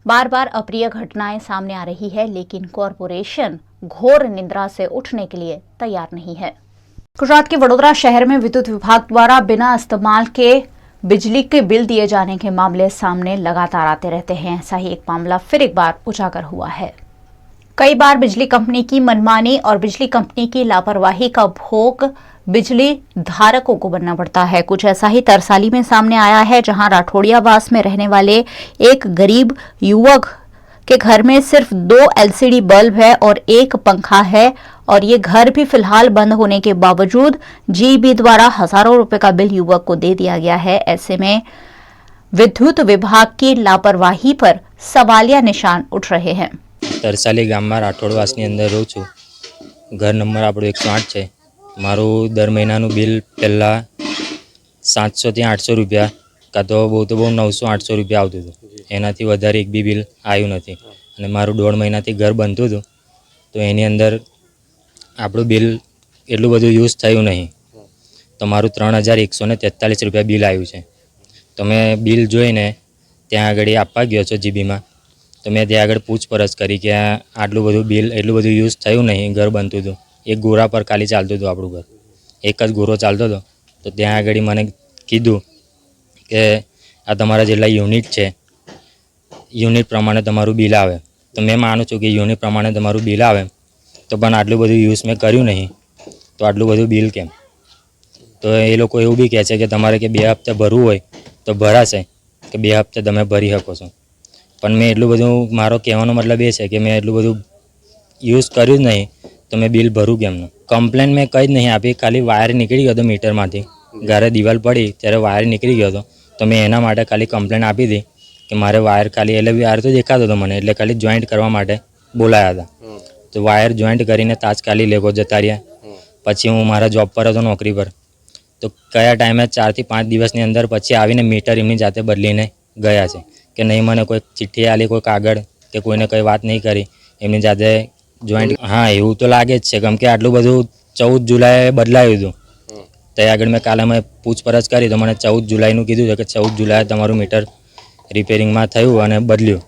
बार बार अप्रिय घटनाएं सामने आ रही है, लेकिन कॉरपोरेशन घोर निंद्रा से उठने के लिए तैयार नहीं है। गुजरात के वडोदरा शहर में विद्युत विभाग द्वारा बिना इस्तेमाल के बिजली के बिल दिए जाने के मामले सामने लगातार आते रहते हैं। ऐसा ही एक मामला फिर एक बार उजागर हुआ है। कई बार बिजली कंपनी की मनमानी और बिजली कंपनी की लापरवाही का भोग बिजली धारकों को बनना पड़ता है। कुछ ऐसा ही तरसाली में सामने आया है, जहां राठौड़ियावास में रहने वाले एक गरीब युवक के घर में सिर्फ 2 LCD बल्ब है और 1 पंखा है, और ये घर भी फिलहाल बंद होने के बावजूद जीबी द्वारा हजारों रुपए का बिल युवक को दे दिया गया है। ऐसे में विद्युत विभाग की लापरवाही पर सवालिया निशान उठ रहे हैं। तरसाली गाम में राठौड़वासनी अंदर रहूँ छूँ। घर नंबर આપણો 108 છે। મારું દર મહિનાનું બિલ પહેલાં 700 થી 800 રૂપિયા કાં તો બહુ 900-800 રૂપિયા આવતું હતું। એનાથી વધારે એક બી બિલ આવ્યું નથી, અને મારું 1.5 મહિનાથી ઘર બનતું હતું, તો એની અંદર આપણું બિલ એટલું બધું યુઝ થયું નહીં, તો મારું 3143 રૂપિયા બિલ આવ્યું છે। તો મેં બિલ જોઈને ત્યાં આગળ આપવા ગયો છો જીબીમાં, તો મેં ત્યાં આગળ પૂછપરછ કરી કે આટલું બધું બિલ એટલું બધું યુઝ થયું નહીં, ઘર બનતું હતું, એક ગોરા પર ખાલી ચાલતું હતું આપણું ઘર, એક જ ગોરો ચાલતો હતો। તો ત્યાં આગળ મને કીધું કે આ તમારા જેટલા યુનિટ છે, યુનિટ પ્રમાણે તમારું બિલ આવે। તો મેં માનું છું કે યુનિટ પ્રમાણે તમારું બિલ આવે, તો પણ આટલું બધું યુઝ મેં કર્યું નહીં, તો આટલું બધું બિલ કેમ? તો એ લોકો એવું બી કહે છે કે તમારે કે 2 હપ્તે ભરવું હોય તો ભરાશે, કે 2 હપ્તે તમે ભરી શકો છો। પણ મેં એટલું બધું, મારો કહેવાનો મતલબ એ છે કે મેં એટલું બધું યુઝ કર્યું જ નહીં, તો મેં બિલ ભરું કેમનું? કમ્પ્લેન મેં કંઈ જ નહીં આપી, ખાલી વાયર નીકળી ગયો હતો મીટરમાંથી, ઘરે દિવાલ પડી ત્યારે વાયર નીકળી ગયો હતો, તો મેં એના માટે ખાલી કમ્પ્લેન આપી હતી કે મારે વાયર ખાલી, એટલે વાયર તો દેખાતો હતો મને, એટલે ખાલી જોઈન્ટ કરવા માટે બોલાયા હતા। તો વાયર જોઈન્ટ કરીને તાત્કાલિક લેકો જતા રહ્યા। પછી હું મારા જોબ પર હતો, નોકરી પર, તો કયા ટાઈમે 4 થી 5 દિવસની અંદર પછી આવીને મીટર એમની જાતે બદલીને ગયા છે, કે નહીં મને કોઈ ચિઠ્ઠી આલી, કોઈ કાગળ કે કોઈને કંઈ વાત નહીં કરી, એમની જાતે જોઈન્ટ। હા, એવું તો લાગે જ છે, કેમ કે આટલું બધું 14 જુલાઈએ બદલાયું હતું। ત્યાં આગળ મેં કાલે મેં પૂછપરછ કરી, તો મને 14 જુલાઈનું કીધું છે કે 14 જુલાઈએ તમારું મીટર રિપેરિંગમાં થયું અને બદલ્યું।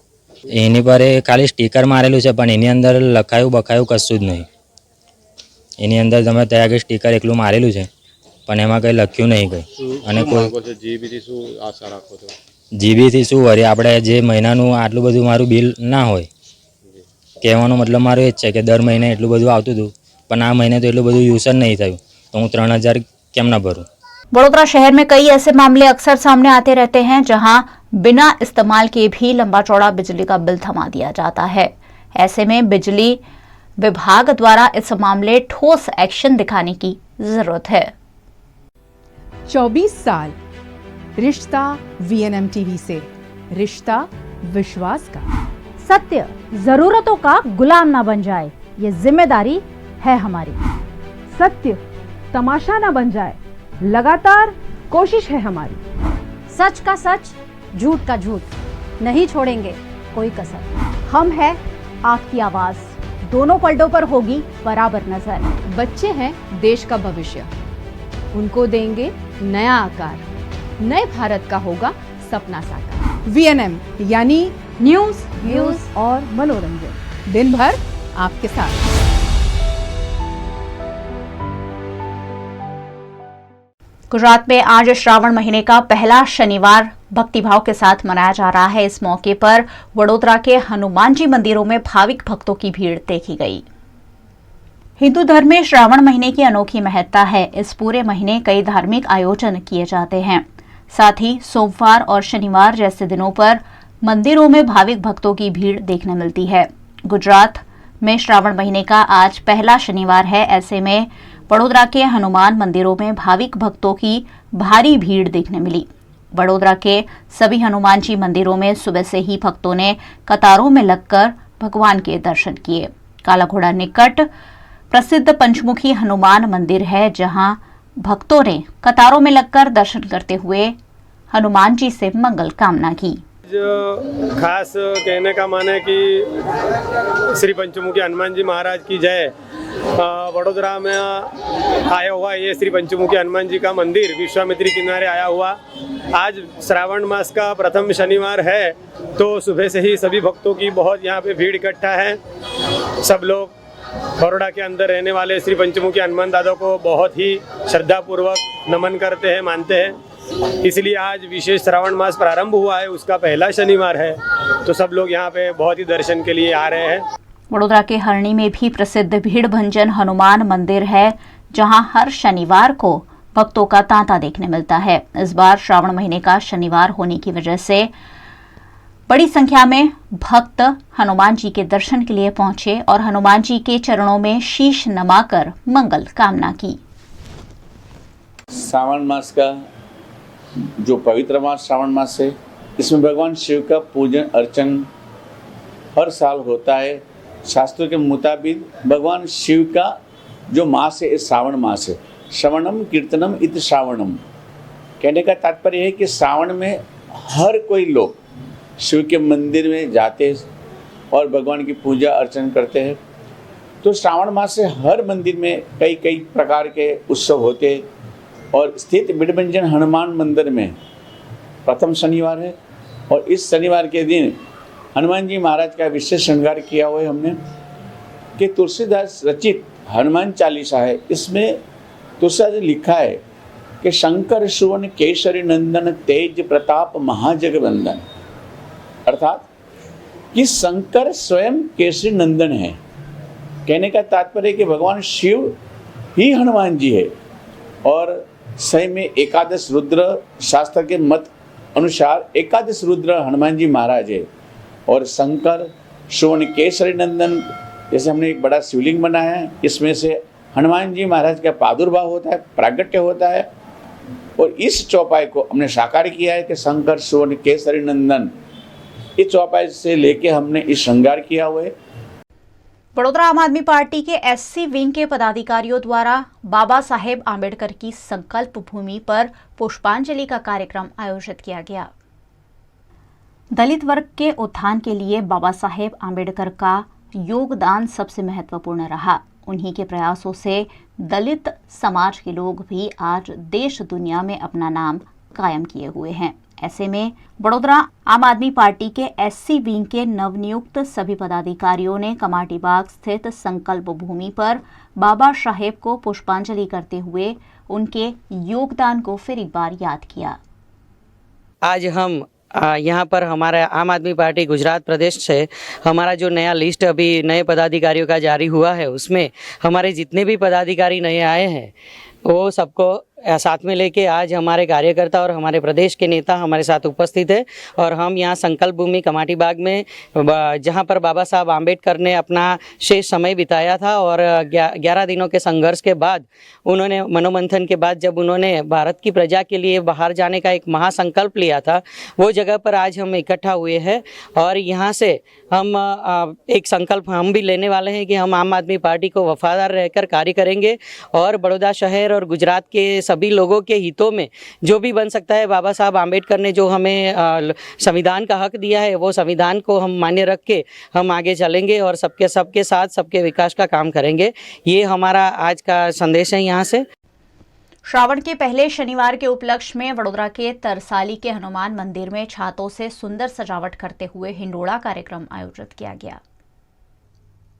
એની પર એ ખાલી સ્ટીકર મારેલું છે, પણ એની અંદર લખાયું બખાયું કશું જ નહીં। એની અંદર તમે ત્યાં આગળ સ્ટીકર એકલું મારેલું છે, પણ એમાં કંઈ લખ્યું નહીં કંઈ। અને કોઈ જીબીથી શું આશા રાખો છો? જીબીથી શું વળી, આપણે જે મહિનાનું આટલું બધું મારું બિલ ના હોય, કહેવાનો મતલબ મારો એ જ છે કે દર મહિને એટલું બધું આવતું હતું, પણ આ મહિને તો એટલું બધું યુઝ જ નહીં થયું, તો હું 3000 કેમ ના ભरूं? वडोदरा शहर में कई ऐसे मामले अक्सर सामने आते रहते हैं, जहां बिना इस्तेमाल के भी लंबा चौड़ा बिजली का बिल थमा दिया जाता है। ऐसे में बिजली विभाग द्वारा इस मामले ठोस एक्शन दिखाने की जरूरत है। 24 साल रिश्ता VNM टीवी से, रिश्ता विश्वास का। सत्य जरूरतों का गुलाम ना बन जाए, ये जिम्मेदारी है हमारी। सत्य तमाशा ना बन जाए, लगातार कोशिश है हमारी। सच का सच, झूठ का झूठ, नहीं छोड़ेंगे कोई कसर। हम है आपकी आवाज, दोनों पलटों पर होगी बराबर नजर। बच्चे हैं देश का भविष्य, उनको देंगे नया आकार, नए भारत का होगा सपना साकार। VNM यानी न्यूज, व्यूज और मनोरंजन, दिन भर आपके साथ। गुजरात में आज श्रावण महीने का पहला शनिवार भक्तिभाव के साथ मनाया जा रहा है। इस मौके पर वडोदरा के हनुमान जी मंदिरों में भाविक भक्तों की भीड़ देखी गई। हिंदू धर्म में श्रावण महीने की अनोखी महत्ता है। इस पूरे महीने कई धार्मिक आयोजन किए जाते हैं। साथ ही सोमवार और शनिवार जैसे दिनों पर मंदिरों में भाविक भक्तों की भीड़ देखने मिलती है। गुजरात में श्रावण महीने का आज पहला शनिवार है। ऐसे में वडोदरा के हनुमान मंदिरों में भाविक भक्तों की भारी भीड़ देखने मिली। वडोदरा के सभी हनुमान जी मंदिरों में सुबह से ही भक्तों ने कतारों में लगकर भगवान के दर्शन किए। काला घोड़ा निकट प्रसिद्ध पंचमुखी हनुमान मंदिर है, जहां भक्तों ने कतारों में लगकर दर्शन करते हुए हनुमान जी से मंगल कामना की। खास कहने का माने कि श्री पंचमुखी हनुमान जी महाराज की जय। वडोदरा में आया हुआ ये श्री पंचमुखी हनुमान जी का मंदिर विश्वामित्री किनारे आया हुआ। आज श्रावण मास का प्रथम शनिवार है, तो सुबह से ही सभी भक्तों की बहुत यहाँ पे भीड़ इकट्ठा है। सब लोग बड़ौदा के अंदर रहने वाले श्री पंचमुखी हनुमान दादा को बहुत ही श्रद्धापूर्वक नमन करते हैं, मानते हैं। इसलिए आज विशेष श्रावण मास प्रारंभ हुआ है, उसका पहला शनिवार है, तो सब लोग यहाँ पे बहुत ही दर्शन के लिए आ रहे हैं। वडोदरा के हरणी में भी प्रसिद्ध भीड़ भंजन हनुमान मंदिर है, जहां हर शनिवार को भक्तों का तांता देखने मिलता है। इस बार श्रावण महीने का शनिवार होने की वजह से बड़ी संख्या में भक्त हनुमान जी के दर्शन के लिए पहुंचे और हनुमान जी के चरणों में शीश नमाकर मंगल कामना की। श्रावण मास का जो पवित्र मास श्रावण मास है, इसमें भगवान शिव का पूजन अर्चन हर साल होता है। शास्त्रों के मुताबिक भगवान शिव का जो मास है श्रावण मास है। श्रवणम कीर्तनम इत श्रावणम, कहने का तात्पर्य है कि श्रावण में हर कोई लोग शिव के मंदिर में जाते और भगवान की पूजा अर्चन करते हैं। तो श्रावण मास से हर मंदिर में कई कई प्रकार के उत्सव होते हैं और स्थित बिडभंजन हनुमान मंदिर में प्रथम शनिवार है और इस शनिवार के दिन हनुमान जी महाराज का विशेष श्रृंगार किया हुआ है हमने कि तुलसीदास रचित हनुमान चालीसा है। इसमें तुलसीदास ने लिखा है कि शंकर सुवन केसरी नंदन तेज प्रताप महाजगवंदन, अर्थात कि शंकर स्वयं केसरी नंदन है। कहने का तात्पर्य है कि भगवान शिव ही हनुमान जी है और सही में एकादश रुद्र, शास्त्र के मत अनुसार एकादश रुद्र हनुमान जी महाराज है और शंकर सुवन केसरी नंदन, जैसे हमने एक बड़ा शिवलिंग बनाया है, इसमें से हनुमान जी महाराज का प्रादुर्भाव होता है, प्रागट्य होता है और इस चौपाई को हमने साकार किया है कि शंकर सुवन केसरी नंदन, इस चौपाई से लेके हमने इस श्रृंगार किया हुआ है। वडोदरा आम आदमी पार्टी के एससी विंग के पदाधिकारियों द्वारा बाबा साहेब आंबेडकर की संकल्प भूमि पर पुष्पांजलि का कार्यक्रम आयोजित किया गया। दलित वर्ग के उत्थान के लिए बाबा साहेब आंबेडकर का योगदान सबसे महत्वपूर्ण रहा। उन्हीं के प्रयासों से दलित समाज के लोग भी आज देश दुनिया में अपना नाम कायम किए हुए हैं। ऐसे में वडोदरा आम आदमी पार्टी के एससी विंग के नवनियुक्त सभी पदाधिकारियों ने कमाटी बाग स्थित संकल्प भूमि पर बाबा साहेब को पुष्पांजलि करते हुए उनके योगदान को फिर एक बार याद किया। आज हम यहाँ पर हमारा आम आदमी पार्टी गुजरात प्रदेश से हमारा जो नया लिस्ट अभी नए पदाधिकारियों का जारी हुआ है, उसमें हमारे जितने भी पदाधिकारी नए आए हैं वो सबको साथ में लेके आज हमारे कार्यकर्ता और हमारे प्रदेश के नेता हमारे साथ उपस्थित है और हम यहाँ संकल्प भूमि कमाटी बाग में, जहाँ पर बाबा साहब आम्बेडकर ने अपना शेष समय बिताया था और 11 दिनों के संघर्ष के बाद उन्होंने मनोमंथन के बाद जब उन्होंने भारत की प्रजा के लिए बाहर जाने का एक महासंकल्प लिया था, वो जगह पर आज हम इकट्ठा हुए हैं और यहाँ से हम एक संकल्प हम भी लेने वाले हैं कि हम आम आदमी पार्टी को वफादार रहकर कार्य करेंगे और बड़ौदा शहर और गुजरात के सभी लोगों के हितों में जो भी बन सकता है, बाबा साहब आम्बेडकर ने जो हमें संविधान का हक दिया है, वो संविधान को हम मान्य रख के हम आगे चलेंगे और सबके साथ सबके विकास का काम करेंगे। ये हमारा आज का संदेश है। यहाँ से श्रावण के पहले शनिवार के उपलक्ष्य में वडोदरा के तरसाली के हनुमान मंदिर में छातों से सुंदर सजावट करते हुए हिंडोला कार्यक्रम आयोजित किया गया।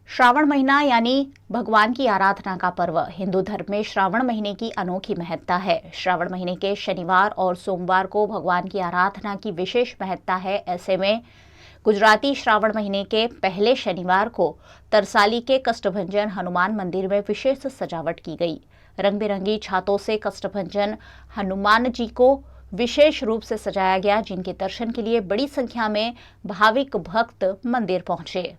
श्रावण महीना यानी भगवान की आराधना का पर्व। हिंदू धर्म में श्रावण महीने की अनोखी महत्ता है। श्रावण महीने के शनिवार और सोमवार को भगवान की आराधना की विशेष महत्ता है। ऐसे में गुजराती श्रावण महीने के पहले शनिवार को तरसाली के कष्टभंजन हनुमान मंदिर में विशेष सजावट की गई। रंग बिरंगी छातों से कष्टभंजन हनुमान जी को विशेष रूप से सजाया गया, जिनके दर्शन के लिए बड़ी संख्या में भाविक भक्त मंदिर पहुंचे।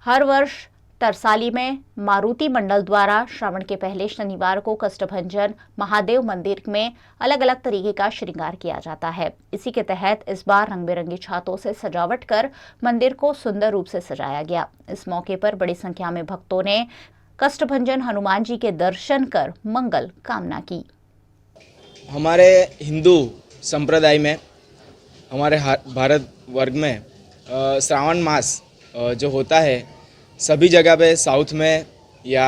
हर वर्ष तरसाली में मारुति मंडल द्वारा श्रावण के पहले शनिवार को कष्टभंजन महादेव मंदिर में अलग अलग तरीके का श्रृंगार किया जाता है। इसी के तहत इस बार रंग बिरंगी छातों से सजावट कर मंदिर को सुंदर रूप से सजाया गया। इस मौके पर बड़ी संख्या में भक्तों ने कष्टभंजन हनुमान जी के दर्शन कर मंगल कामना की। हमारे हिंदू संप्रदाय में, हमारे भारत वर्ग में श्रावण मास जो होता है, सभी जगह पे साउथ में या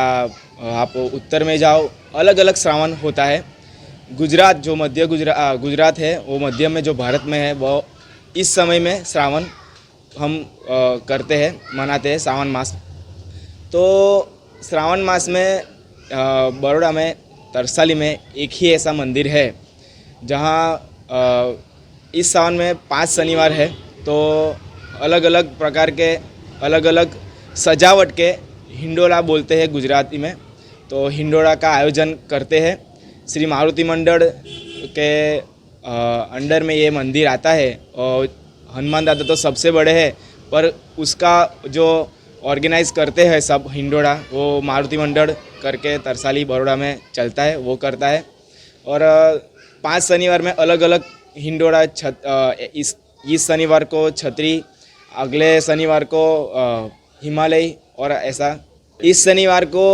आप उत्तर में जाओ अलग अलग श्रावण होता है। गुजरात जो मध्य गुजरात है, वो मध्य में जो भारत में है, वो इस समय में श्रावण हम करते हैं, मनाते हैं श्रावण मास। तो श्रावण मास में बड़ौदा में तरसाली में एक ही ऐसा मंदिर है जहाँ इस सावन में 5 शनिवार है, तो अलग अलग प्रकार के अलग अलग सजावट के हिंडोला बोलते हैं गुजराती में, तो हिंडोला का आयोजन करते हैं। श्री मारुति मंडल के अंडर में ये मंदिर आता है और हनुमान दादा तो सबसे बड़े हैं, पर उसका जो ऑर्गेनाइज करते हैं सब हिंडोला, वो मारुति मंडल करके तरसाली बड़ौदा में चलता है, वो करता है। और 5 शनिवार में अलग अलग हिंडोला, इस शनिवार को छतरी, अगले शनिवार को हिमालय, और ऐसा। इस शनिवार को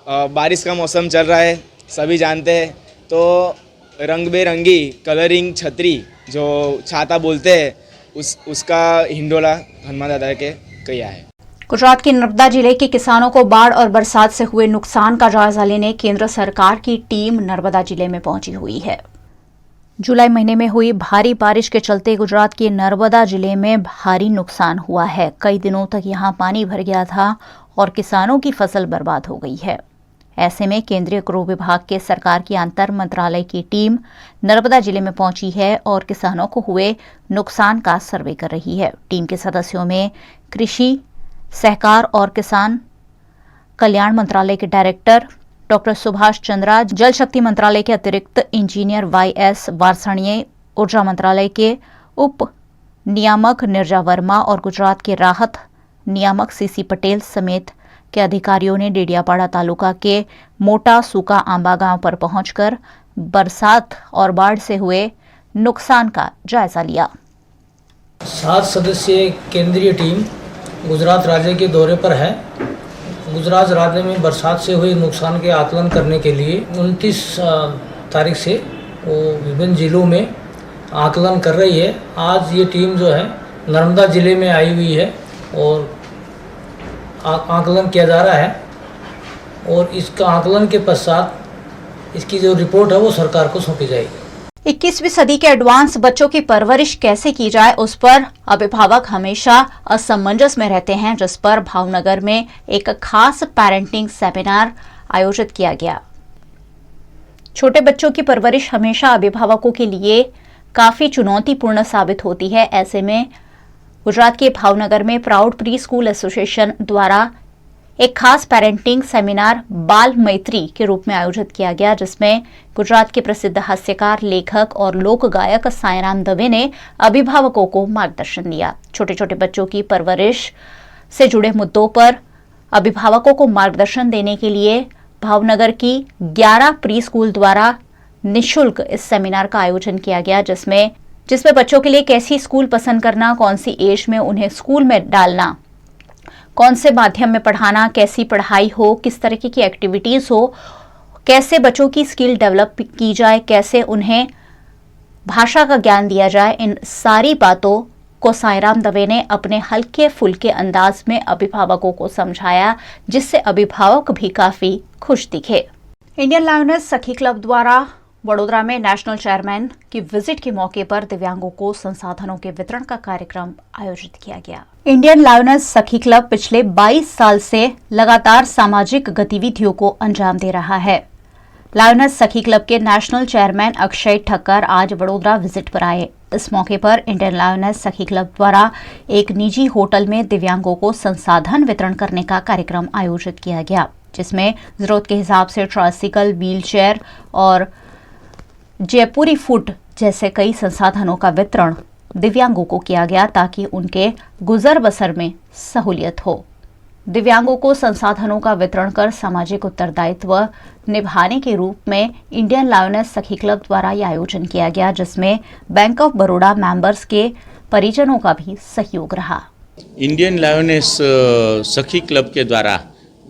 बारिश का मौसम चल रहा है, सभी जानते हैं, तो रंग बेरंगी कलरिंग छतरी जो छाता बोलते हैं, उसका हिंडोला हनुमान दादा के किया है। गुजरात के नर्मदा जिले के किसानों को बाढ़ और बरसात से हुए नुकसान का जायजा लेने केंद्र सरकार की टीम नर्मदा जिले में पहुंची हुई है। जुलाई महीने में हुई भारी बारिश के चलते गुजरात के नर्मदा जिले में भारी नुकसान हुआ है। कई दिनों तक यहां पानी भर गया था और किसानों की फसल बर्बाद हो गई है। ऐसे में केंद्रीय गृह विभाग के सरकार की अंतर मंत्रालय की टीम नर्मदा जिले में पहुंची है और किसानों को हुए नुकसान का सर्वे कर रही है। टीम के सदस्यों में कृषि, सहकार और किसान कल्याण मंत्रालय के डायरेक्टर डॉक्टर सुभाष चंद्रा, जल शक्ति मंत्रालय के अतिरिक्त इंजीनियर YS वारसणिये, ऊर्जा मंत्रालय के उप नियामक निर्जा वर्मा और गुजरात के राहत नियामक CC पटेल समेत के अधिकारियों ने डेडियापाड़ा तालुका के मोटा सूका आंबा गांव पर पहुंचकर बरसात और बाढ़ से हुए नुकसान का जायजा लिया। 7 सदस्यीय केंद्रीय टीम गुजरात राज्य के दौरे पर है। गुजरात राज्य में बरसात से हुए नुकसान के आकलन करने के लिए 29 तारीख से वो विभिन्न जिलों में आकलन कर रही है। आज ये टीम जो है नर्मदा जिले में आई हुई है और आकलन किया जा रहा है, और इसका आकलन के पश्चात इसकी जो रिपोर्ट है वो सरकार को सौंपी जाएगी। 21वीं सदी के एडवांस बच्चों की परवरिश कैसे की जाए, उस पर अभिभावक हमेशा असमंजस में रहते हैं, जिस पर भावनगर में एक खास पेरेंटिंग सेमिनार आयोजित किया गया। छोटे बच्चों की परवरिश हमेशा अभिभावकों के लिए काफी चुनौतीपूर्ण साबित होती है। ऐसे में गुजरात के भावनगर में प्राउड प्री स्कूल एसोसिएशन द्वारा एक खास पेरेंटिंग सेमिनार बाल मैत्री के रूप में आयोजित किया गया, जिसमें गुजरात के प्रसिद्ध हास्यकार, लेखक और लोक गायक सायराम दवे ने अभिभावकों को मार्गदर्शन दिया। छोटे छोटे बच्चों की परवरिश से जुड़े मुद्दों पर अभिभावकों को मार्गदर्शन देने के लिए भावनगर की 11 प्री स्कूल द्वारा निःशुल्क इस सेमिनार का आयोजन किया गया, जिसमें बच्चों के लिए कैसी स्कूल पसंद करना, कौन सी एज में उन्हें स्कूल में डालना, कौन से माध्यम में पढ़ाना, कैसी पढ़ाई हो, किस तरीके की एक्टिविटीज हो, कैसे बच्चों की स्किल डेवलप की जाए, कैसे उन्हें भाषा का ज्ञान दिया जाए, इन सारी बातों को सायराम दवे ने अपने हल्के फुल्के अंदाज में अभिभावकों को समझाया, जिससे अभिभावक भी काफी खुश दिखे। इंडियन लायनेस सखी क्लब द्वारा वडोदरा में नेशनल चेयरमैन की विजिट के मौके पर दिव्यांगों को संसाधनों के वितरण का कार्यक्रम आयोजित किया गया। इंडियन लायनेस सखी क्लब पिछले 22 साल से लगातार सामाजिक गतिविधियों को अंजाम दे रहा है। लायनेस सखी क्लब के नेशनल चेयरमैन अक्षय ठक्कर आज वडोदरा विजिट पर आए। इस मौके पर इंडियन लायनेस सखी क्लब द्वारा एक निजी होटल में दिव्यांगों को संसाधन वितरण करने का कार्यक्रम आयोजित किया गया, जिसमें जरूरत के हिसाब से ट्राइसिकल, व्हील चेयर और जयपुरी फूड जैसे कई संसाधनों का वितरण दिव्यांगों को किया गया ताकि उनके गुजर बसर में सहूलियत हो। दिव्यांगों को संसाधनों का वितरण कर सामाजिक उत्तरदायित्व निभाने के रूप में इंडियन लायोनेस सखी क्लब द्वारा यह आयोजन किया गया, जिसमें बैंक ऑफ बड़ौदा मेंबर्स के परिजनों का भी सहयोग रहा। इंडियन लायोनेस सखी क्लब के द्वारा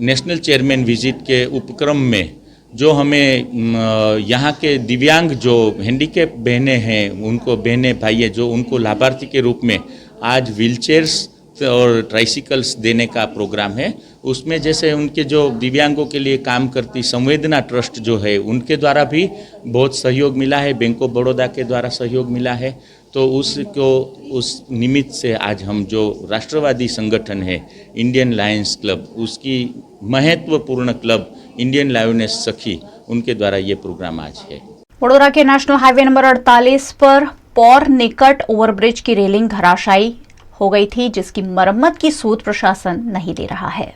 नेशनल चेयरमैन विजिट के उपक्रम में जो हमें यहाँ के दिव्यांग जो हैंडीकैप बहनें हैं, उनको बहनें भाइयों जो उनको लाभार्थी के रूप में आज व्हीलचेयर्स और ट्राइसिकल्स देने का प्रोग्राम है। उसमें जैसे उनके जो दिव्यांगों के लिए काम करती संवेदना ट्रस्ट जो है, उनके द्वारा भी बहुत सहयोग मिला है, बैंक ऑफ बड़ौदा के द्वारा सहयोग मिला है। तो उस निमित्त से आज हम जो राष्ट्रवादी संगठन है इंडियन लायंस क्लब, उसकी महत्वपूर्ण क्लब इंडियन लायोनेस सखी, उनके द्वारा ये प्रोग्राम आज है। वडोदरा के नेशनल हाईवे नंबर 48 पर पौर निकट ओवरब्रिज की रेलिंग धराशायी हो गई थी, जिसकी मरम्मत की सूद प्रशासन नहीं दे रहा है।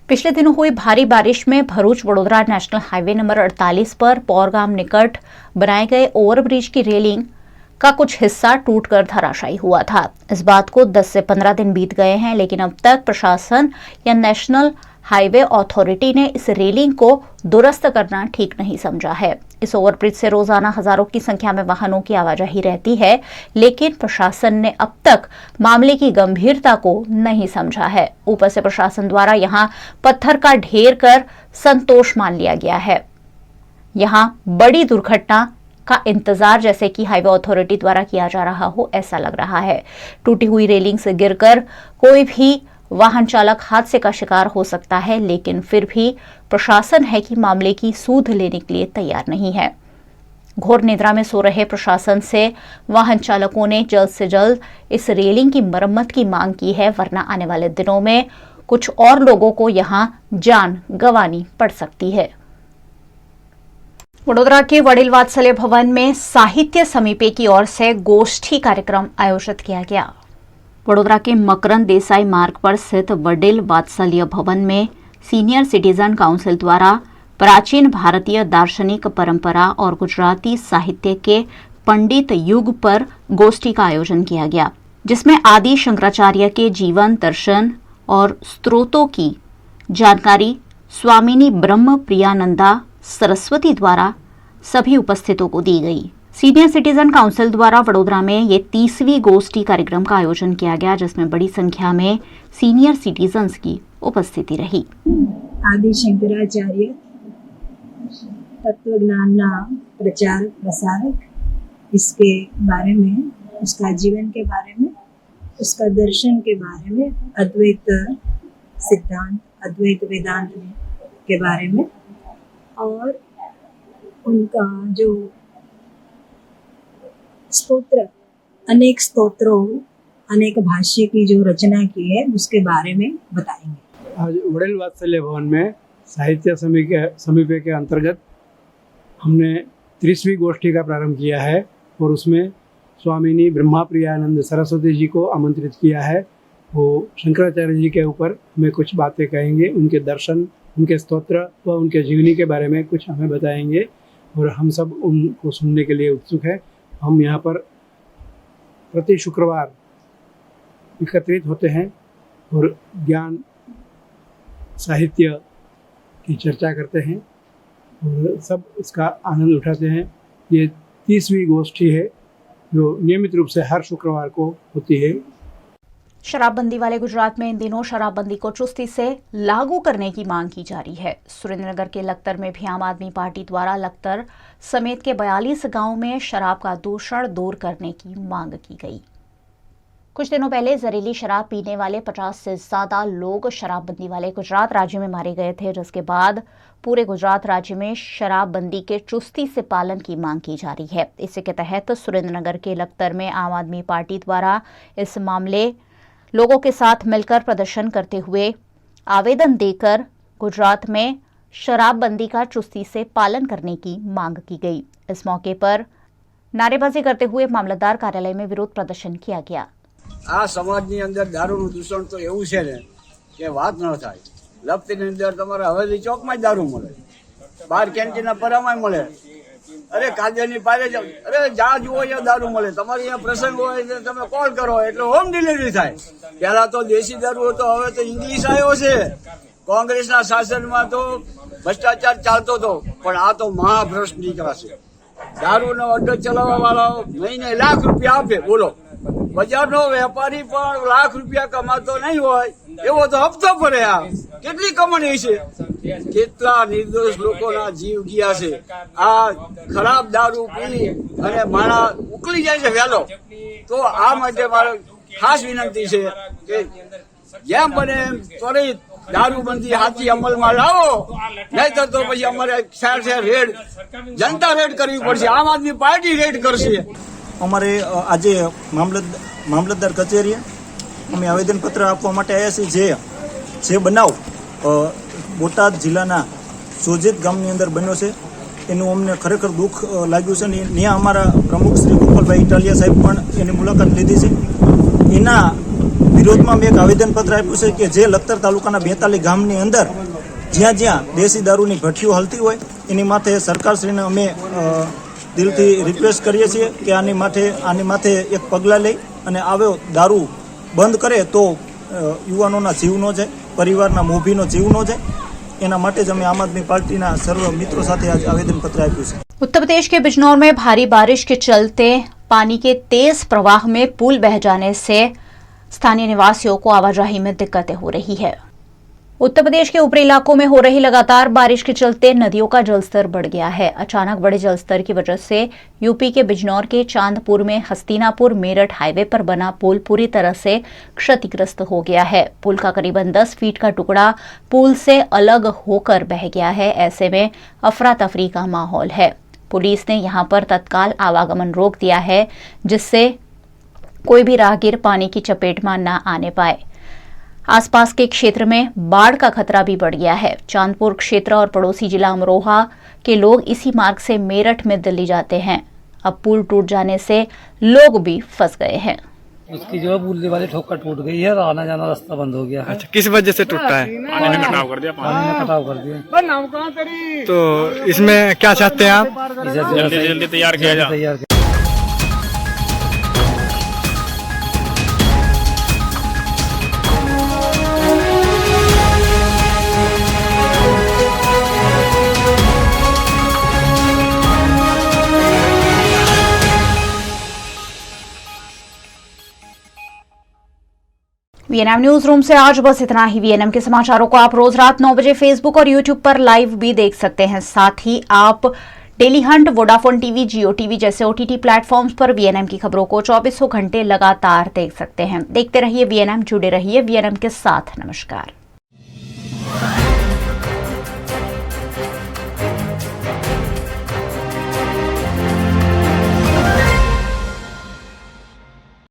पिछले दिनों हुई भारी बारिश में Bharuch Vadodara national highway number 48 पर पौर गांव निकट बनाए गए ओवरब्रिज की रेलिंग का कुछ हिस्सा टूटकर धराशायी हुआ था। इस बात को 10 से 15 दिन बीत गए हैं, लेकिन अब तक प्रशासन या नेशनल हाईवे अथॉरिटी ने इस रेलिंग को दुरुस्त करना ठीक नहीं समझा है। इस ओवरब्रिज से रोजाना हजारों की संख्या में वाहनों की आवाजाही रहती है, लेकिन प्रशासन ने अब तक मामले की गंभीरता को नहीं समझा है। ऊपर से प्रशासन द्वारा यहां पत्थर का ढेर कर संतोष मान लिया गया है। यहां बड़ी दुर्घटना का इंतजार जैसे कि हाईवे अथॉरिटी द्वारा किया जा रहा हो, ऐसा लग रहा है। टूटी हुई रेलिंग से गिरकर कोई भी वाहन चालक हादसे का शिकार हो सकता है, लेकिन फिर भी प्रशासन है कि मामले की सूद लेने के लिए तैयार नहीं है। घोर निद्रा में सो रहे प्रशासन से वाहन चालकों ने जल्द से जल्द इस रेलिंग की मरम्मत की मांग की है, वरना आने वाले दिनों में कुछ और लोगों को यहां जान गंवानी पड़ सकती है। वडोदरा के वडिल वात्सल्य भवन में साहित्य समीपे की ओर से गोष्ठी कार्यक्रम आयोजित किया गया। वडोदरा के मकरंद देसाई मार्ग पर स्थित वडिल वात्सल्य भवन में सीनियर सिटीजन काउंसिल द्वारा प्राचीन भारतीय दार्शनिक परंपरा और गुजराती साहित्य के पंडित युग पर गोष्ठी का आयोजन किया गया, जिसमें आदि शंकराचार्य के जीवन दर्शन और स्त्रोतों की जानकारी स्वामिनी ब्रह्म प्रियानंदा सरस्वती द्वारा सभी उपस्थितों को दी गई। सीनियर सिटीजन काउंसिल द्वारा वडोदरा में ये 30वीं गोष्ठी कार्यक्रम का आयोजन किया गया, जिसमें बड़ी संख्या में सीनियर सिटीजन्स की उपस्थिति रही। आदि शंकराचार्य तत्वज्ञानना प्रचार प्रसारक, इसके बारे में, उसका जीवन के बारे में, उसका दर्शन के बारे में, अद्वैत सिद्धांत, अद्वैत वेदांत के बारे में, और उनका जो स्तोत्र, अनेक स्तोत्रों, अनेक भाष्य की जो रचना की है उसके बारे में बताएंगे। आज वडिल वात्सल्य भवन में साहित्य समीपे के अंतर्गत हमने 30वीं गोष्ठी का प्रारंभ किया है और उसमें स्वामिनी ब्रह्मा प्रियानंद सरस्वती जी को आमंत्रित किया है। वो शंकराचार्य जी के ऊपर हमें कुछ बातें कहेंगे, उनके दर्शन, उनके स्तोत्र व उनके जीवनी के बारे में कुछ हमें बताएंगे और हम सब उनको सुनने के लिए उत्सुक है। हम यहाँ पर प्रति शुक्रवार एकत्रित होते हैं और ज्ञान साहित्य की चर्चा करते हैं और सब इसका आनंद उठाते हैं। ये 30वीं गोष्ठी है जो नियमित रूप से हर शुक्रवार को होती है। शराबबंदी वाले गुजरात में इन दिनों शराबबंदी को चुस्ती से लागू करने की मांग की जा रही है। सुरेंद्रनगर के लखतर में भी आम आदमी पार्टी द्वारा लखतर समेत के 42 गांवों में शराब का दूषण दूर करने की मांग की गई। कुछ दिनों पहले जहरीली शराब पीने वाले 50 से ज्यादा लोग शराबबंदी वाले गुजरात राज्य में मारे गए थे, जिसके बाद पूरे गुजरात राज्य में शराबबंदी के चुस्ती से पालन की मांग की जा रही है। इसी के तहत सुरेंद्रनगर के लखतर में आम आदमी पार्टी द्वारा इस मामले लोगों के साथ मिलकर प्रदर्शन करते हुए आवेदन देकर गुजरात में शराबबंदी का चुस्ती से पालन करने की मांग की गई। इस मौके पर नारेबाजी करते हुए मामलतदार कार्यालय में विरोध प्रदर्शन किया गया। आ समाजनी अंदर दारूનું દૂષણ તો એવું છે ને કે વાત ન થાય। લખતરની અંદર તમારે હવેલી ચોકમાં જ દારૂ મળે, બહાર કેન્ટીનના પરામાં મળે, અરે કાજરની પારે જાવ, અરે જ્યાં જુઓ ત્યાં દારૂ મળે. તમારે અહીંયા પ્રસંગ હોય એટલે તમે કોલ કરો એટલે હોમ ડિલિવરી થાય. પહેલા તો દેશી દારૂ હતો, હવે તો ઇંગ્લિશ આવ્યો છે. કોંગ્રેસના શાસનમાં તો ભ્રષ્ટાચાર ચાલતો હતો, પણ આ તો મહાભ્રષ્ટ નીકળાશે. દારૂનો અડ્ડો ચલાવવા વાળા મહિને લાખ રૂપિયા આપે. બોલો, બજારનો વેપારી પણ લાખ રૂપિયા કમાતો નહીં હોય એવો તો હપ્તો ભરે. આ કેટલી કમાણી છે? કેટલા નિર્દોષ લોકોના જીવ ગયા છે આ ખરાબ દારૂ પી અને માણસ ઉકળી જાય છે વહેલો. તો આ માટે મારે ખાસ વિનંતી છે કે જેમ બને એમ ત્વરિત દારૂબંધી હાથી અમલમાં લાવો, નહીતર તો પછી અમારે શહેર શહેર રેડ, જનતા રેડ કરવી પડશે. આમ આદમી પાર્ટી રેડ કરશે. અમારે આજે મામલતદાર કચેરીએ અમે આવેદનપત્ર આપવા માટે આવ્યા છીએ. જે બનાવ બોટાદ જિલ્લાના સોજેત ગામની અંદર બન્યો છે એનું અમને ખરેખર દુઃખ લાગ્યું છે. ને ત્યાં અમારા પ્રમુખ શ્રી ગોપાલભાઈ ઇટાલિયા સાહેબ પણ એની મુલાકાત લીધી છે. એના વિરોધમાં મેં એક આવેદનપત્ર આપ્યું છે કે જે લખતર તાલુકાના 42 ગામની અંદર જ્યાં જ્યાં દેશી દારૂની ભઠ્ઠીઓ હલતી હોય એની માથે સરકારશ્રીને અમે દિલથી રિક્વેસ્ટ કરીએ છીએ કે આની માથે એક પગલાં લઈ અને આવ્યો દારૂ બંધ કરે તો યુવાનોના જીવ ન જાય, પરિવારના મોભીનો જીવ ન જાય. એના માટે જ અમે આમ आदमी पार्टी ना सर्व मित्रों साथ आज आवेदन पत्र आप्યું છે. उत्तर प्रदेश के बिजनौर में भारी बारिश के चलते पानी के तेज प्रवाह में पुल बह जाने से स्थानीय निवासियों को आवाजाही में दिक्कतें हो रही है. उत्तर प्रदेश के ऊपरी इलाकों में हो रही लगातार बारिश के चलते नदियों का जलस्तर बढ़ गया है. अचानक बढ़े जलस्तर की वजह से यूपी के बिजनौर के चांदपुर में हस्तिनापुर मेरठ हाईवे पर बना पुल पूरी तरह से क्षतिग्रस्त हो गया है. पुल का करीबन 10 फीट का टुकड़ा पुल से अलग होकर बह गया है. ऐसे में अफरा तफरी का माहौल है. पुलिस ने यहां पर तत्काल आवागमन रोक दिया है जिससे कोई भी राहगीर पानी की चपेट में न आने पाए. आसपास के क्षेत्र में बाढ़ का खतरा भी बढ़ गया है. चांदपुर क्षेत्र और पड़ोसी जिला अमरोहा के लोग इसी मार्ग से मेरठ में दिल्ली जाते हैं. अब पुल टूट जाने से लोग भी फंस गए हैं. उसकी जो पुल वाली ठोकर टूट गई है, आना जाना रास्ता बंद हो गया है. अच्छा, किस वजह से टूटा है? पानी ने कटाव कर दिया. तो इसमें क्या चाहते हैं आप? जल्दी तैयार किया जाए. वीएनएम न्यूज रूम से आज बस इतना ही. वीएनएम के समाचारों को आप रोज रात 9 बजे फेसबुक और यूट्यूब पर लाइव भी देख सकते हैं. साथ ही आप डेली हंट, वोडाफोन टीवी, जियो टीवी जैसे ओटीटी प्लेटफॉर्म्स पर वीएनएम की खबरों को 24 घंटे लगातार देख सकते हैं. देखते रहिए वीएनएम, जुड़े रहिए वीएनएम के साथ. नमस्कार.